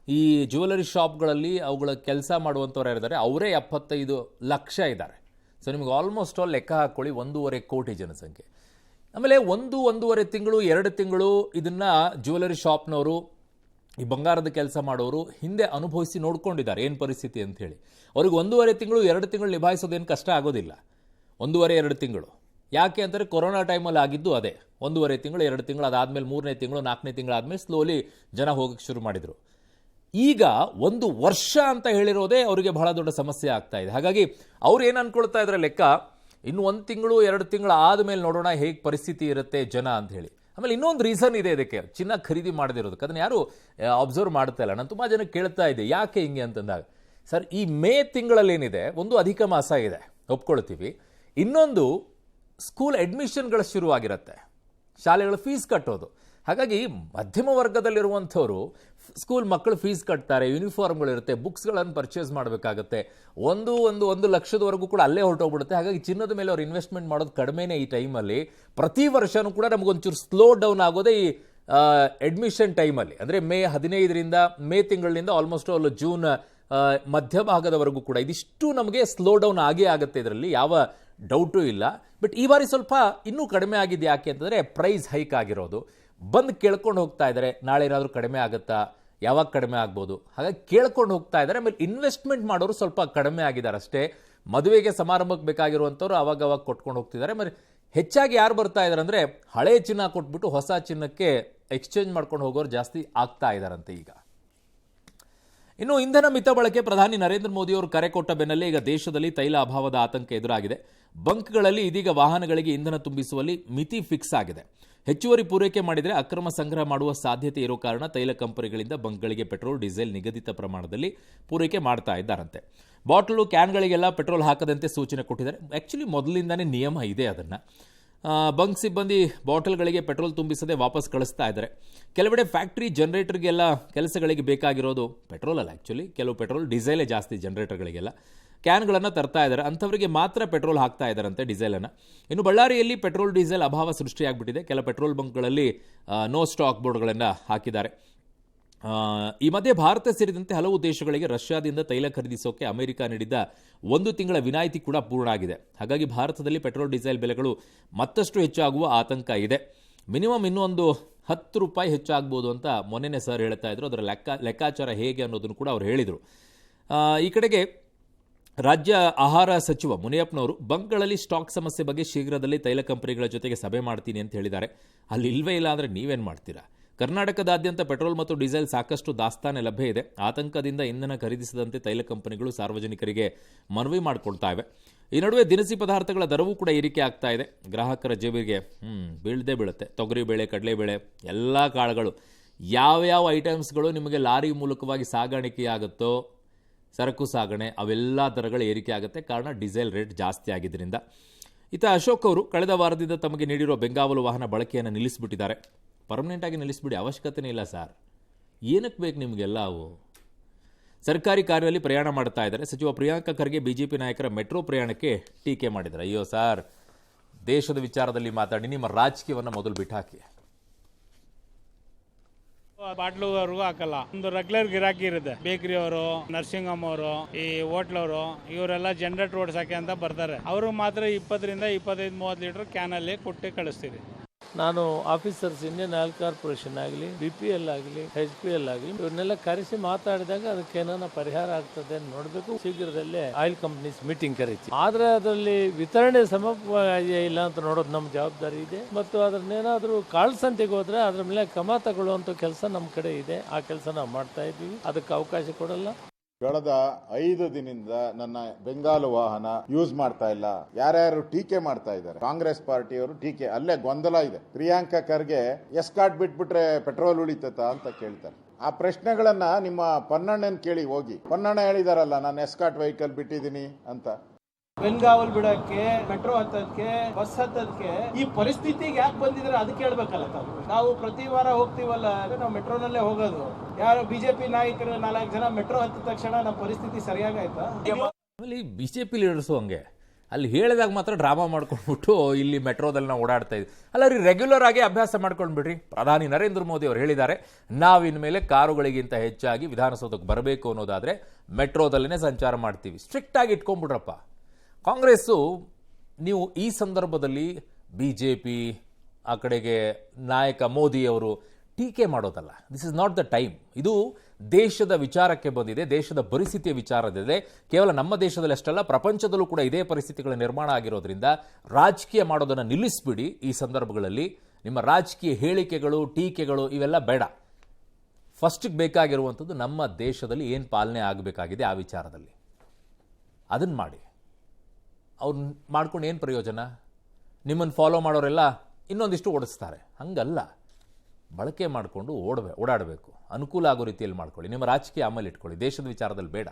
ಈ ಜ್ಯುವೆಲರಿ ಶಾಪ್ಗಳಲ್ಲಿ ಅವುಗಳ ಕೆಲಸ ಮಾಡುವಂಥವ್ರು ಇದ್ದಾರೆ. ಅವರೇ 75 ಲಕ್ಷ ಇದ್ದಾರೆ. ಸೊ ನಿಮ್ಗೆ ಆಲ್ಮೋಸ್ಟ್ ಆಲ್ ಲೆಕ್ಕ ಹಾಕ್ಕೊಳ್ಳಿ 1.5 ಕೋಟಿ ಜನಸಂಖ್ಯೆ. ಆಮೇಲೆ 1-1.5 ತಿಂಗಳು 2 ತಿಂಗಳು ಇದನ್ನು ಜ್ಯುವೆಲರಿ ಶಾಪ್ನವರು, ಈ ಬಂಗಾರದ ಕೆಲಸ ಮಾಡೋರು ಹಿಂದೆ ಅನುಭವಿಸಿ ನೋಡ್ಕೊಂಡಿದ್ದಾರೆ ಏನು ಪರಿಸ್ಥಿತಿ ಅಂತ ಹೇಳಿ. ಅವ್ರಿಗೆ 1.5 ತಿಂಗಳು 2 ತಿಂಗಳು ನಿಭಾಯಿಸೋದೇನು ಕಷ್ಟ ಆಗೋದಿಲ್ಲ. 1.5-2 ತಿಂಗಳು. ಯಾಕೆ ಅಂತಾರೆ, ಕೊರೋನಾ ಟೈಮಲ್ಲಿ ಆಗಿದ್ದು ಅದೇ. 1.5 ತಿಂಗಳು 2 ತಿಂಗಳು, ಅದಾದಮೇಲೆ 3ನೇ ತಿಂಗಳು 4ನೇ ತಿಂಗಳು ಆದಮೇಲೆ ಸ್ಲೋಲಿ ಜನ ಹೋಗಕ್ಕೆ ಶುರು ಮಾಡಿದರು. ಈಗ 1 ವರ್ಷ ಅಂತ ಹೇಳಿರೋದೇ ಅವರಿಗೆ ಬಹಳ ದೊಡ್ಡ ಸಮಸ್ಯೆ ಆಗ್ತಾ ಇದೆ. ಹಾಗಾಗಿ ಅವ್ರು ಏನು ಅನ್ಕೊಳ್ತಾ ಇದ್ದಾರೆ ಲೆಕ್ಕ, ಇನ್ನು 1 ತಿಂಗಳು 2 ತಿಂಗಳು ಆದಮೇಲೆ ನೋಡೋಣ ಹೇಗೆ ಪರಿಸ್ಥಿತಿ ಇರುತ್ತೆ ಜನ ಅಂತ ಹೇಳಿ. ಆಮೇಲೆ ಇನ್ನೊಂದು ರೀಸನ್ ಇದೆ ಇದಕ್ಕೆ, ಚಿನ್ನ ಖರೀದಿ ಮಾಡದಿರೋದಕ್ಕೆ. ಅದನ್ನು ಯಾರು ಅಬ್ಸರ್ವ್ ಮಾಡ್ತಾ ಇಲ್ಲ. ನಾನು ತುಂಬ ಜನ ಕೇಳ್ತಾ ಇದ್ದೆ ಯಾಕೆ ಹಿಂಗೆ ಅಂತಂದಾಗ, ಸರ್ ಈ ಮೇ ತಿಂಗಳಲ್ಲಿ ಏನಿದೆ, ಒಂದು ಅಧಿಕ ಮಾಸ ಇದೆ ಒಪ್ಕೊಳ್ತೀವಿ, ಇನ್ನೊಂದು ಸ್ಕೂಲ್ ಅಡ್ಮಿಷನ್ಗಳು ಶುರುವಾಗಿರುತ್ತೆ, ಶಾಲೆಗಳ ಫೀಸ್ ಕಟ್ಟೋದು. ಹಾಗಾಗಿ ಮಧ್ಯಮ ವರ್ಗದಲ್ಲಿರುವಂಥವ್ರು ಸ್ಕೂಲ್ ಮಕ್ಕಳು ಫೀಸ್ ಕಟ್ತಾರೆ, ಯೂನಿಫಾರ್ಮ್ಗಳಿರುತ್ತೆ, ಬುಕ್ಸ್ಗಳನ್ನು ಪರ್ಚೇಸ್ ಮಾಡಬೇಕಾಗತ್ತೆ. 1 ಲಕ್ಷದವರೆಗೂ ಕೂಡ ಅಲ್ಲೇ ಹೊರಟೋಗ್ಬಿಡುತ್ತೆ. ಹಾಗಾಗಿ ಚಿನ್ನದ ಮೇಲೆ ಅವ್ರು ಇನ್ವೆಸ್ಟ್ಮೆಂಟ್ ಮಾಡೋದು ಕಡಿಮೆನೇ ಈ ಟೈಮಲ್ಲಿ. ಪ್ರತಿ ವರ್ಷವೂ ಕೂಡ ನಮಗೊಂಚೂರು ಸ್ಲೋ ಡೌನ್ ಆಗೋದೇ ಈ ಅಡ್ಮಿಷನ್ ಟೈಮಲ್ಲಿ. ಅಂದರೆ ಮೇ 15ರಿಂದ ಮೇ ತಿಂಗಳಿನಿಂದ ಆಲ್ಮೋಸ್ಟ್ ಆಲ್ ಜೂನ್ ಮಧ್ಯಭಾಗದವರೆಗೂ ಕೂಡ ಇದಿಷ್ಟು ನಮಗೆ ಸ್ಲೋ ಡೌನ್ ಆಗೇ ಆಗುತ್ತೆ. ಇದರಲ್ಲಿ ಯಾವ ಡೌಟು ಇಲ್ಲ. ಬಟ್ ಈ ಬಾರಿ ಸ್ವಲ್ಪ ಇನ್ನೂ ಕಡಿಮೆ ಆಗಿದೆ. ಯಾಕೆ ಅಂತಂದರೆ ಪ್ರೈಸ್ ಹೈಕ್ ಆಗಿರೋದು. ಬಂದು ಕೇಳ್ಕೊಂಡು ಹೋಗ್ತಾ ಇದ್ದಾರೆ, ನಾಳೆ ಏನಾದರೂ ಕಡಿಮೆ ಆಗುತ್ತಾ, ಯಾವಾಗ ಕಡಿಮೆ ಆಗ್ಬೋದು, ಹಾಗಾಗಿ ಕೇಳ್ಕೊಂಡು ಹೋಗ್ತಾ ಇದ್ದಾರೆ. ಆಮೇಲೆ ಇನ್ವೆಸ್ಟ್ಮೆಂಟ್ ಮಾಡೋರು ಸ್ವಲ್ಪ ಕಡಿಮೆ ಆಗಿದ್ದಾರೆ ಅಷ್ಟೇ. ಮದುವೆಗೆ ಸಮಾರಂಭಕ್ಕೆ ಬೇಕಾಗಿರುವಂಥವ್ರು ಅವಾಗ ಕೊಟ್ಕೊಂಡು ಹೋಗ್ತಿದ್ದಾರೆ. ಆಮೇಲೆ ಹೆಚ್ಚಾಗಿ ಯಾರು ಬರ್ತಾ ಇದ್ದಾರೆ ಅಂದರೆ ಹಳೆ ಚಿನ್ನ ಕೊಟ್ಬಿಟ್ಟು ಹೊಸ ಚಿನ್ನಕ್ಕೆ ಎಕ್ಸ್ಚೇಂಜ್ ಮಾಡ್ಕೊಂಡು ಹೋಗೋರು ಜಾಸ್ತಿ ಆಗ್ತಾ ಇದ್ದಾರಂತೆ ಈಗ. ಇನ್ನು ಇಂಧನ ಮಿತ ಬಳಕೆ ಪ್ರಧಾನಿ ನರೇಂದ್ರ ಮೋದಿ ಅವರು ಕರೆ ಕೊಟ್ಟ ಬೆನ್ನಲ್ಲೇ ಈಗ ದೇಶದಲ್ಲಿ ತೈಲ ಅಭಾವದ ಆತಂಕ ಎದುರಾಗಿದೆ. ಬಂಕ್ಗಳಲ್ಲಿ ಇದೀಗ ವಾಹನಗಳಿಗೆ ಇಂಧನ ತುಂಬಿಸುವಲ್ಲಿ ಮಿತಿ ಫಿಕ್ಸ್ ಆಗಿದೆ. ಹೆಚ್ಚುವರಿ ಪೂರೈಕೆ ಮಾಡಿದರೆ ಅಕ್ರಮ ಸಂಗ್ರಹ ಮಾಡುವ ಸಾಧ್ಯತೆ ಇರೋ ಕಾರಣ ತೈಲ ಕಂಪನಿಗಳಿಂದ ಬಂಕ್ಗಳಿಗೆ ಪೆಟ್ರೋಲ್ ಡೀಸೆಲ್ ನಿಗದಿತ ಪ್ರಮಾಣದಲ್ಲಿ ಪೂರೈಕೆ ಮಾಡ್ತಾ ಇದ್ದಾರಂತೆ. ಬಾಟಲು ಕ್ಯಾನ್ಗಳಿಗೆಲ್ಲ ಪೆಟ್ರೋಲ್ ಹಾಕದಂತೆ ಸೂಚನೆ ಕೊಟ್ಟಿದ್ದಾರೆ. ಆ್ಯಕ್ಚುಲಿ ಮೊದಲಿಂದಾನೇ ನಿಯಮ ಇದೆ. ಅದನ್ನು ಬಂಕ್ ಸಿಬ್ಬಂದಿ ಬಾಟಲ್ಗಳಿಗೆ ಪೆಟ್ರೋಲ್ ತುಂಬಿಸದೆ ವಾಪಸ್ ಕಳಿಸ್ತಾ ಇದ್ದಾರೆ. ಕೆಲವೆಡೆ ಫ್ಯಾಕ್ಟ್ರಿ ಜನರೇಟರ್ಗೆಲ್ಲ ಕೆಲಸಗಳಿಗೆ ಬೇಕಾಗಿರೋದು ಪೆಟ್ರೋಲ್ ಅಲ್ಲ, ಆ್ಯಕ್ಚುಲಿ ಕೆಲವು ಪೆಟ್ರೋಲ್ ಡೀಸೆಲೇ ಜಾಸ್ತಿ. ಜನರೇಟರ್ಗಳಿಗೆಲ್ಲ ಕ್ಯಾನ್ಗಳನ್ನು ತರ್ತಾ ಇದ್ದಾರೆ, ಅಂಥವರಿಗೆ ಮಾತ್ರ ಪೆಟ್ರೋಲ್ ಹಾಕ್ತಾ ಇದ್ದಾರಂತೆ ಡೀಸೆಲನ್ನು. ಇನ್ನು ಬಳ್ಳಾರಿಯಲ್ಲಿ ಪೆಟ್ರೋಲ್ ಡೀಸೆಲ್ ಅಭಾವ ಸೃಷ್ಟಿಯಾಗಿಬಿಟ್ಟಿದೆ. ಕೆಲ ಪೆಟ್ರೋಲ್ ಬಂಕ್ಗಳಲ್ಲಿ ನೋ ಸ್ಟಾಕ್ ಬೋರ್ಡ್ಗಳನ್ನು ಹಾಕಿದ್ದಾರೆ. ಈ ಮಧ್ಯೆ ಭಾರತ ಸೇರಿದಂತೆ ಹಲವು ದೇಶಗಳಿಗೆ ರಷ್ಯಾದಿಂದ ತೈಲ ಖರೀದಿಸೋಕೆ ಅಮೆರಿಕ ನೀಡಿದ್ದ 1 ತಿಂಗಳ ವಿನಾಯಿತಿ ಕೂಡ ಪೂರ್ಣ ಆಗಿದೆ. ಹಾಗಾಗಿ ಭಾರತದಲ್ಲಿ ಪೆಟ್ರೋಲ್ ಡೀಸೆಲ್ ಬೆಲೆಗಳು ಮತ್ತಷ್ಟು ಹೆಚ್ಚಾಗುವ ಆತಂಕ ಇದೆ. ಮಿನಿಮಮ್ ಇನ್ನೊಂದು ₹10 ಹೆಚ್ಚಾಗ್ಬೋದು ಅಂತ ಮೊನ್ನೆನೇ ಸರ್ ಹೇಳ್ತಾ ಇದ್ರು. ಅದರ ಲೆಕ್ಕಾಚಾರ ಹೇಗೆ ಅನ್ನೋದನ್ನು ಕೂಡ ಅವ್ರು ಹೇಳಿದರು. ಈ ಕಡೆಗೆ ರಾಜ್ಯ ಆಹಾರ ಸಚಿವ ಮುನಿಯಪ್ಪನವರು ಬಂಕ್ಗಳಲ್ಲಿ ಸ್ಟಾಕ್ ಸಮಸ್ಯೆ ಬಗ್ಗೆ ಶೀಘ್ರದಲ್ಲಿ ತೈಲ ಕಂಪನಿಗಳ ಜೊತೆಗೆ ಸಭೆ ಮಾಡ್ತೀನಿ ಅಂತ ಹೇಳಿದ್ದಾರೆ. ಅಲ್ಲಿ ಇಲ್ವೇ ಇಲ್ಲ ಅಂದರೆ ನೀವೇನು ಮಾಡ್ತೀರಾ? ಕರ್ನಾಟಕದಾದ್ಯಂತ ಪೆಟ್ರೋಲ್ ಮತ್ತು ಡೀಸೆಲ್ ಸಾಕಷ್ಟು ದಾಸ್ತಾನೆ ಲಭ್ಯ ಇದೆ. ಆತಂಕದಿಂದ ಇಂಧನ ಖರೀದಿಸದಂತೆ ತೈಲ ಕಂಪನಿಗಳು ಸಾರ್ವಜನಿಕರಿಗೆ ಮನವಿ ಮಾಡಿಕೊಳ್ತಾ ಇವೆ. ಈ ನಡುವೆ ದಿನಸಿ ಪದಾರ್ಥಗಳ ದರವೂ ಕೂಡ ಏರಿಕೆ ಆಗ್ತಾ ಇದೆ. ಗ್ರಾಹಕರ ಜೇಬಿಗೆ ಬೀಳದೇ ಬೀಳುತ್ತೆ. ತೊಗರಿಬೇಳೆ, ಕಡಲೆಬೇಳೆ, ಎಲ್ಲ ಕಾಳುಗಳು, ಯಾವ್ಯಾವ ಐಟಮ್ಸ್ಗಳು ನಿಮಗೆ ಲಾರಿ ಮೂಲಕವಾಗಿ ಸಾಗಾಣಿಕೆಯಾಗುತ್ತೋ, ಸರಕು ಸಾಗಣೆ, ಅವೆಲ್ಲ ದರಗಳು ಏರಿಕೆ ಆಗುತ್ತೆ. ಕಾರಣ ಡೀಸೆಲ್ ರೇಟ್ ಜಾಸ್ತಿ ಆಗಿದ್ದರಿಂದ. ಇತ್ತ ಅಶೋಕ್ ಅವರು ಕಳೆದ ವಾರದಿಂದ ತಮಗೆ ನೀಡಿರುವ ಬೆಂಗಾವಲು ವಾಹನ ಬಳಕೆಯನ್ನು ನಿಲ್ಲಿಸಿಬಿಟ್ಟಿದ್ದಾರೆ. ಪರ್ಮನೆಂಟಾಗಿ ನಿಲ್ಲಿಸ್ಬಿಡಿ, ಅವಶ್ಯಕತೆನೇ ಇಲ್ಲ ಸರ್. ಏನಕ್ಕೆ ಬೇಕು ನಿಮಗೆಲ್ಲ ಅವು? ಸರ್ಕಾರಿ ಕಾರಿನಲ್ಲಿ ಪ್ರಯಾಣ ಮಾಡ್ತಾ ಇದ್ದಾರೆ. ಸಚಿವ ಪ್ರಿಯಾಂಕ ಖರ್ಗೆ ಬಿಜೆಪಿ ನಾಯಕರ ಮೆಟ್ರೋ ಪ್ರಯಾಣಕ್ಕೆ ಟೀಕೆ ಮಾಡಿದ್ದಾರೆ. ಅಯ್ಯೋ ಸರ್, ದೇಶದ ವಿಚಾರದಲ್ಲಿ ಮಾತಾಡಿ, ನಿಮ್ಮ ರಾಜಕೀಯವನ್ನು ಮೊದಲು ಬಿಟ್ಟಾಕಿ. ಬಾಟ್ಲುವರೆಗೂ ಹಾಕಲ್ಲ. ಒಂದು ರೆಗ್ಯುಲರ್ ಗಿರಾಕಿ ಇರುತ್ತೆ. ಬೇಕರಿ ಅವರು, ನರ್ಸಿಂಗ್ ಹೋಮ್ ಅವರು, ಈ ಹೋಟ್ಲವರು, ಇವರೆಲ್ಲ ಜನರೇಟರ್ ಓಡಿಸಕ್ಕೆ ಅಂತ ಬರ್ತಾರೆ. ಅವರು ಮಾತ್ರ 20 ರಿಂದ 25-30 ಲೀಟರ್ ಕ್ಯಾನ್ ಅಲ್ಲಿ ಕೊಟ್ಟು ಕಳಿಸ್ತೀವಿ. ನಾನು ಆಫೀಸರ್ಸ್, ಇಂಡಿಯನ್ ಆಯಿಲ್ ಕಾರ್ಪೊರೇಷನ್ ಆಗಲಿ, BPL ಆಗಲಿ, HPL ಆಗಲಿ, ಇವ್ರನ್ನೆಲ್ಲ ಕರೆಸಿ ಮಾತಾಡಿದಾಗ ಅದಕ್ಕೆ ಏನಾನ ಪರಿಹಾರ ಆಗ್ತದೆ ನೋಡಬೇಕು. ಶೀಘ್ರದಲ್ಲೇ ಆಯಿಲ್ ಕಂಪನೀಸ್ ಮೀಟಿಂಗ್ ಕರೀತಿ. ಆದ್ರೆ ಅದರಲ್ಲಿ ವಿತರಣೆ ಸಮರ್ಪಕ ಇಲ್ಲ ಅಂತ ನೋಡೋದು ನಮ್ಮ ಜವಾಬ್ದಾರಿ ಇದೆ. ಮತ್ತು ಅದನ್ನೇನಾದ್ರೂ ಕಾಳಸಂತೆಗೆ ಹೋದ್ರೆ ಅದ್ರ ಮೇಲೆ ಕ್ರಮ ತಗೊಳ್ಳುವಂತ ಕೆಲಸ ನಮ್ಮ ಕಡೆ ಇದೆ. ಆ ಕೆಲಸ ನಾವು ಮಾಡ್ತಾ ಇದ್ದೀವಿ. ಅದಕ್ಕೆ ಅವಕಾಶ ಕೊಡಲ್ಲ. ಕಳೆದ 5 ದಿನದಿಂದ ನನ್ನ ಬೆಂಗಾಲು ವಾಹನ ಯೂಸ್ ಮಾಡ್ತಾ ಇಲ್ಲ. ಯಾರ್ಯಾರು ಟೀಕೆ ಮಾಡ್ತಾ ಇದ್ದಾರೆ, ಕಾಂಗ್ರೆಸ್ ಪಾರ್ಟಿಯವರು ಟೀಕೆ, ಅಲ್ಲೇ ಗೊಂದಲ ಇದೆ. ಪ್ರಿಯಾಂಕ ಖರ್ಗೆ ಎಸ್ಕಾಟ್ ಬಿಟ್ಬಿಟ್ರೆ ಪೆಟ್ರೋಲ್ ಉಳಿತತ ಅಂತ ಕೇಳ್ತಾರೆ. ಆ ಪ್ರಶ್ನೆಗಳನ್ನ ನಿಮ್ಮ ಪೊನ್ನಣ್ಣನ್ ಕೇಳಿ ಹೋಗಿ. ಪೊನ್ನಣ್ಣ ಹೇಳಿದಾರಲ್ಲ, ನಾನು ಎಸ್ಕಾಟ್ ವೆಹಿಕಲ್ ಬಿಟ್ಟಿದ್ದೀನಿ ಅಂತ. ಬೆಂಗಾವಲ್ ಬಿಡಕ್ಕೆ, ಮೆಟ್ರೋ ಹತ್ತಕ್ಕೆ, ಬಸ್ ಹತ್ತಕ್ಕೆ ಈ ಪರಿಸ್ಥಿತಿಗೆ ಯಾಕೆ ಬಂದಿದ್ರೆ ಅದಕ್ಕೆ ಹೇಳ್ಬೇಕಲ್ಲ. ನಾವು ಪ್ರತಿ ವಾರ ಹೋಗ್ತೀವಲ್ಲ, ನಾವು ಮೆಟ್ರೋನಲ್ಲೇ ಹೋಗೋದು. ಯಾರು ಬಿಜೆಪಿ ನಾಯಕರು 4 ಜನ ಮೆಟ್ರೋ ಹತ್ತಿದ ತಕ್ಷಣ ನಮ್ಮ ಪರಿಸ್ಥಿತಿ ಸರಿಯಾಗಾಯ್ತಾ? ಆಮೇಲೆ ಈ ಬಿಜೆಪಿ ಲೀಡರ್ಸು ಹಂಗೆ ಅಲ್ಲಿ ಹೇಳಿದಾಗ ಮಾತ್ರ ಡ್ರಾಮಾ ಮಾಡ್ಕೊಂಡ್ಬಿಟ್ಟು ಇಲ್ಲಿ ಮೆಟ್ರೋದಲ್ಲಿ ನಾವು ಓಡಾಡ್ತಾ ಇದ್ವಿ. ಅಲ್ಲ ರೀ, ರೆಗ್ಯುಲರ್ ಆಗಿ ಅಭ್ಯಾಸ ಮಾಡ್ಕೊಂಡ್ಬಿಡ್ರಿ. ಪ್ರಧಾನಿ ನರೇಂದ್ರ ಮೋದಿ ಅವರು ಹೇಳಿದ್ದಾರೆ, ನಾವಿನ್ಮೇಲೆ ಕಾರುಗಳಿಗಿಂತ ಹೆಚ್ಚಾಗಿ ವಿಧಾನಸೌಧಕ್ಕೆ ಬರಬೇಕು ಅನ್ನೋದಾದ್ರೆ ಮೆಟ್ರೋದಲ್ಲೇ ಸಂಚಾರ ಮಾಡ್ತೀವಿ. ಸ್ಟ್ರಿಕ್ಟ್ ಆಗಿ ಇಟ್ಕೊಂಡ್ಬಿಡ್ರಪ್ಪ. ಕಾಂಗ್ರೆಸ್ಸು ನೀವು ಈ ಸಂದರ್ಭದಲ್ಲಿ BJP ಆ ಕಡೆಗೆ ನಾಯಕ ಮೋದಿಯವರು ಟೀಕೆ ಮಾಡೋದಲ್ಲ. This is not the time. ಇದು ದೇಶದ ವಿಚಾರಕ್ಕೆ ಬಂದಿದೆ, ದೇಶದ ಪರಿಸ್ಥಿತಿಯ ವಿಚಾರದಿದೆ. ಕೇವಲ ನಮ್ಮ ದೇಶದಲ್ಲಿ ಅಷ್ಟಲ್ಲ, ಪ್ರಪಂಚದಲ್ಲೂ ಕೂಡ ಇದೇ ಪರಿಸ್ಥಿತಿಗಳ ನಿರ್ಮಾಣ ಆಗಿರೋದ್ರಿಂದ ರಾಜಕೀಯ ಮಾಡೋದನ್ನು ನಿಲ್ಲಿಸ್ಬಿಡಿ. ಈ ಸಂದರ್ಭಗಳಲ್ಲಿ ನಿಮ್ಮ ರಾಜಕೀಯ ಹೇಳಿಕೆಗಳು, ಟೀಕೆಗಳು ಇವೆಲ್ಲ ಬೇಡ. ಫಸ್ಟಿಗೆ ಬೇಕಾಗಿರುವಂಥದ್ದು ನಮ್ಮ ದೇಶದಲ್ಲಿ ಏನು ಪಾಲನೆ ಆಗಬೇಕಾಗಿದೆ ಆ ವಿಚಾರದಲ್ಲಿ ಅದನ್ನು ಮಾಡಿ. ಅವ್ರು ಮಾಡ್ಕೊಂಡು ಏನು ಪ್ರಯೋಜನ? ನಿಮ್ಮನ್ನು ಫಾಲೋ ಮಾಡೋರೆಲ್ಲ ಇನ್ನೊಂದಿಷ್ಟು ಓಡಿಸ್ತಾರೆ. ಹಂಗಲ್ಲ, ಬಳಕೆ ಮಾಡಿಕೊಂಡು ಓಡಾಡಬೇಕು. ಅನುಕೂಲ ಆಗೋ ರೀತಿಯಲ್ಲಿ ಮಾಡ್ಕೊಳ್ಳಿ. ನಿಮ್ಮ ರಾಜಕೀಯ ಆಮೇಲೆ ಇಟ್ಕೊಳ್ಳಿ, ದೇಶದ ವಿಚಾರದಲ್ಲಿ ಬೇಡ.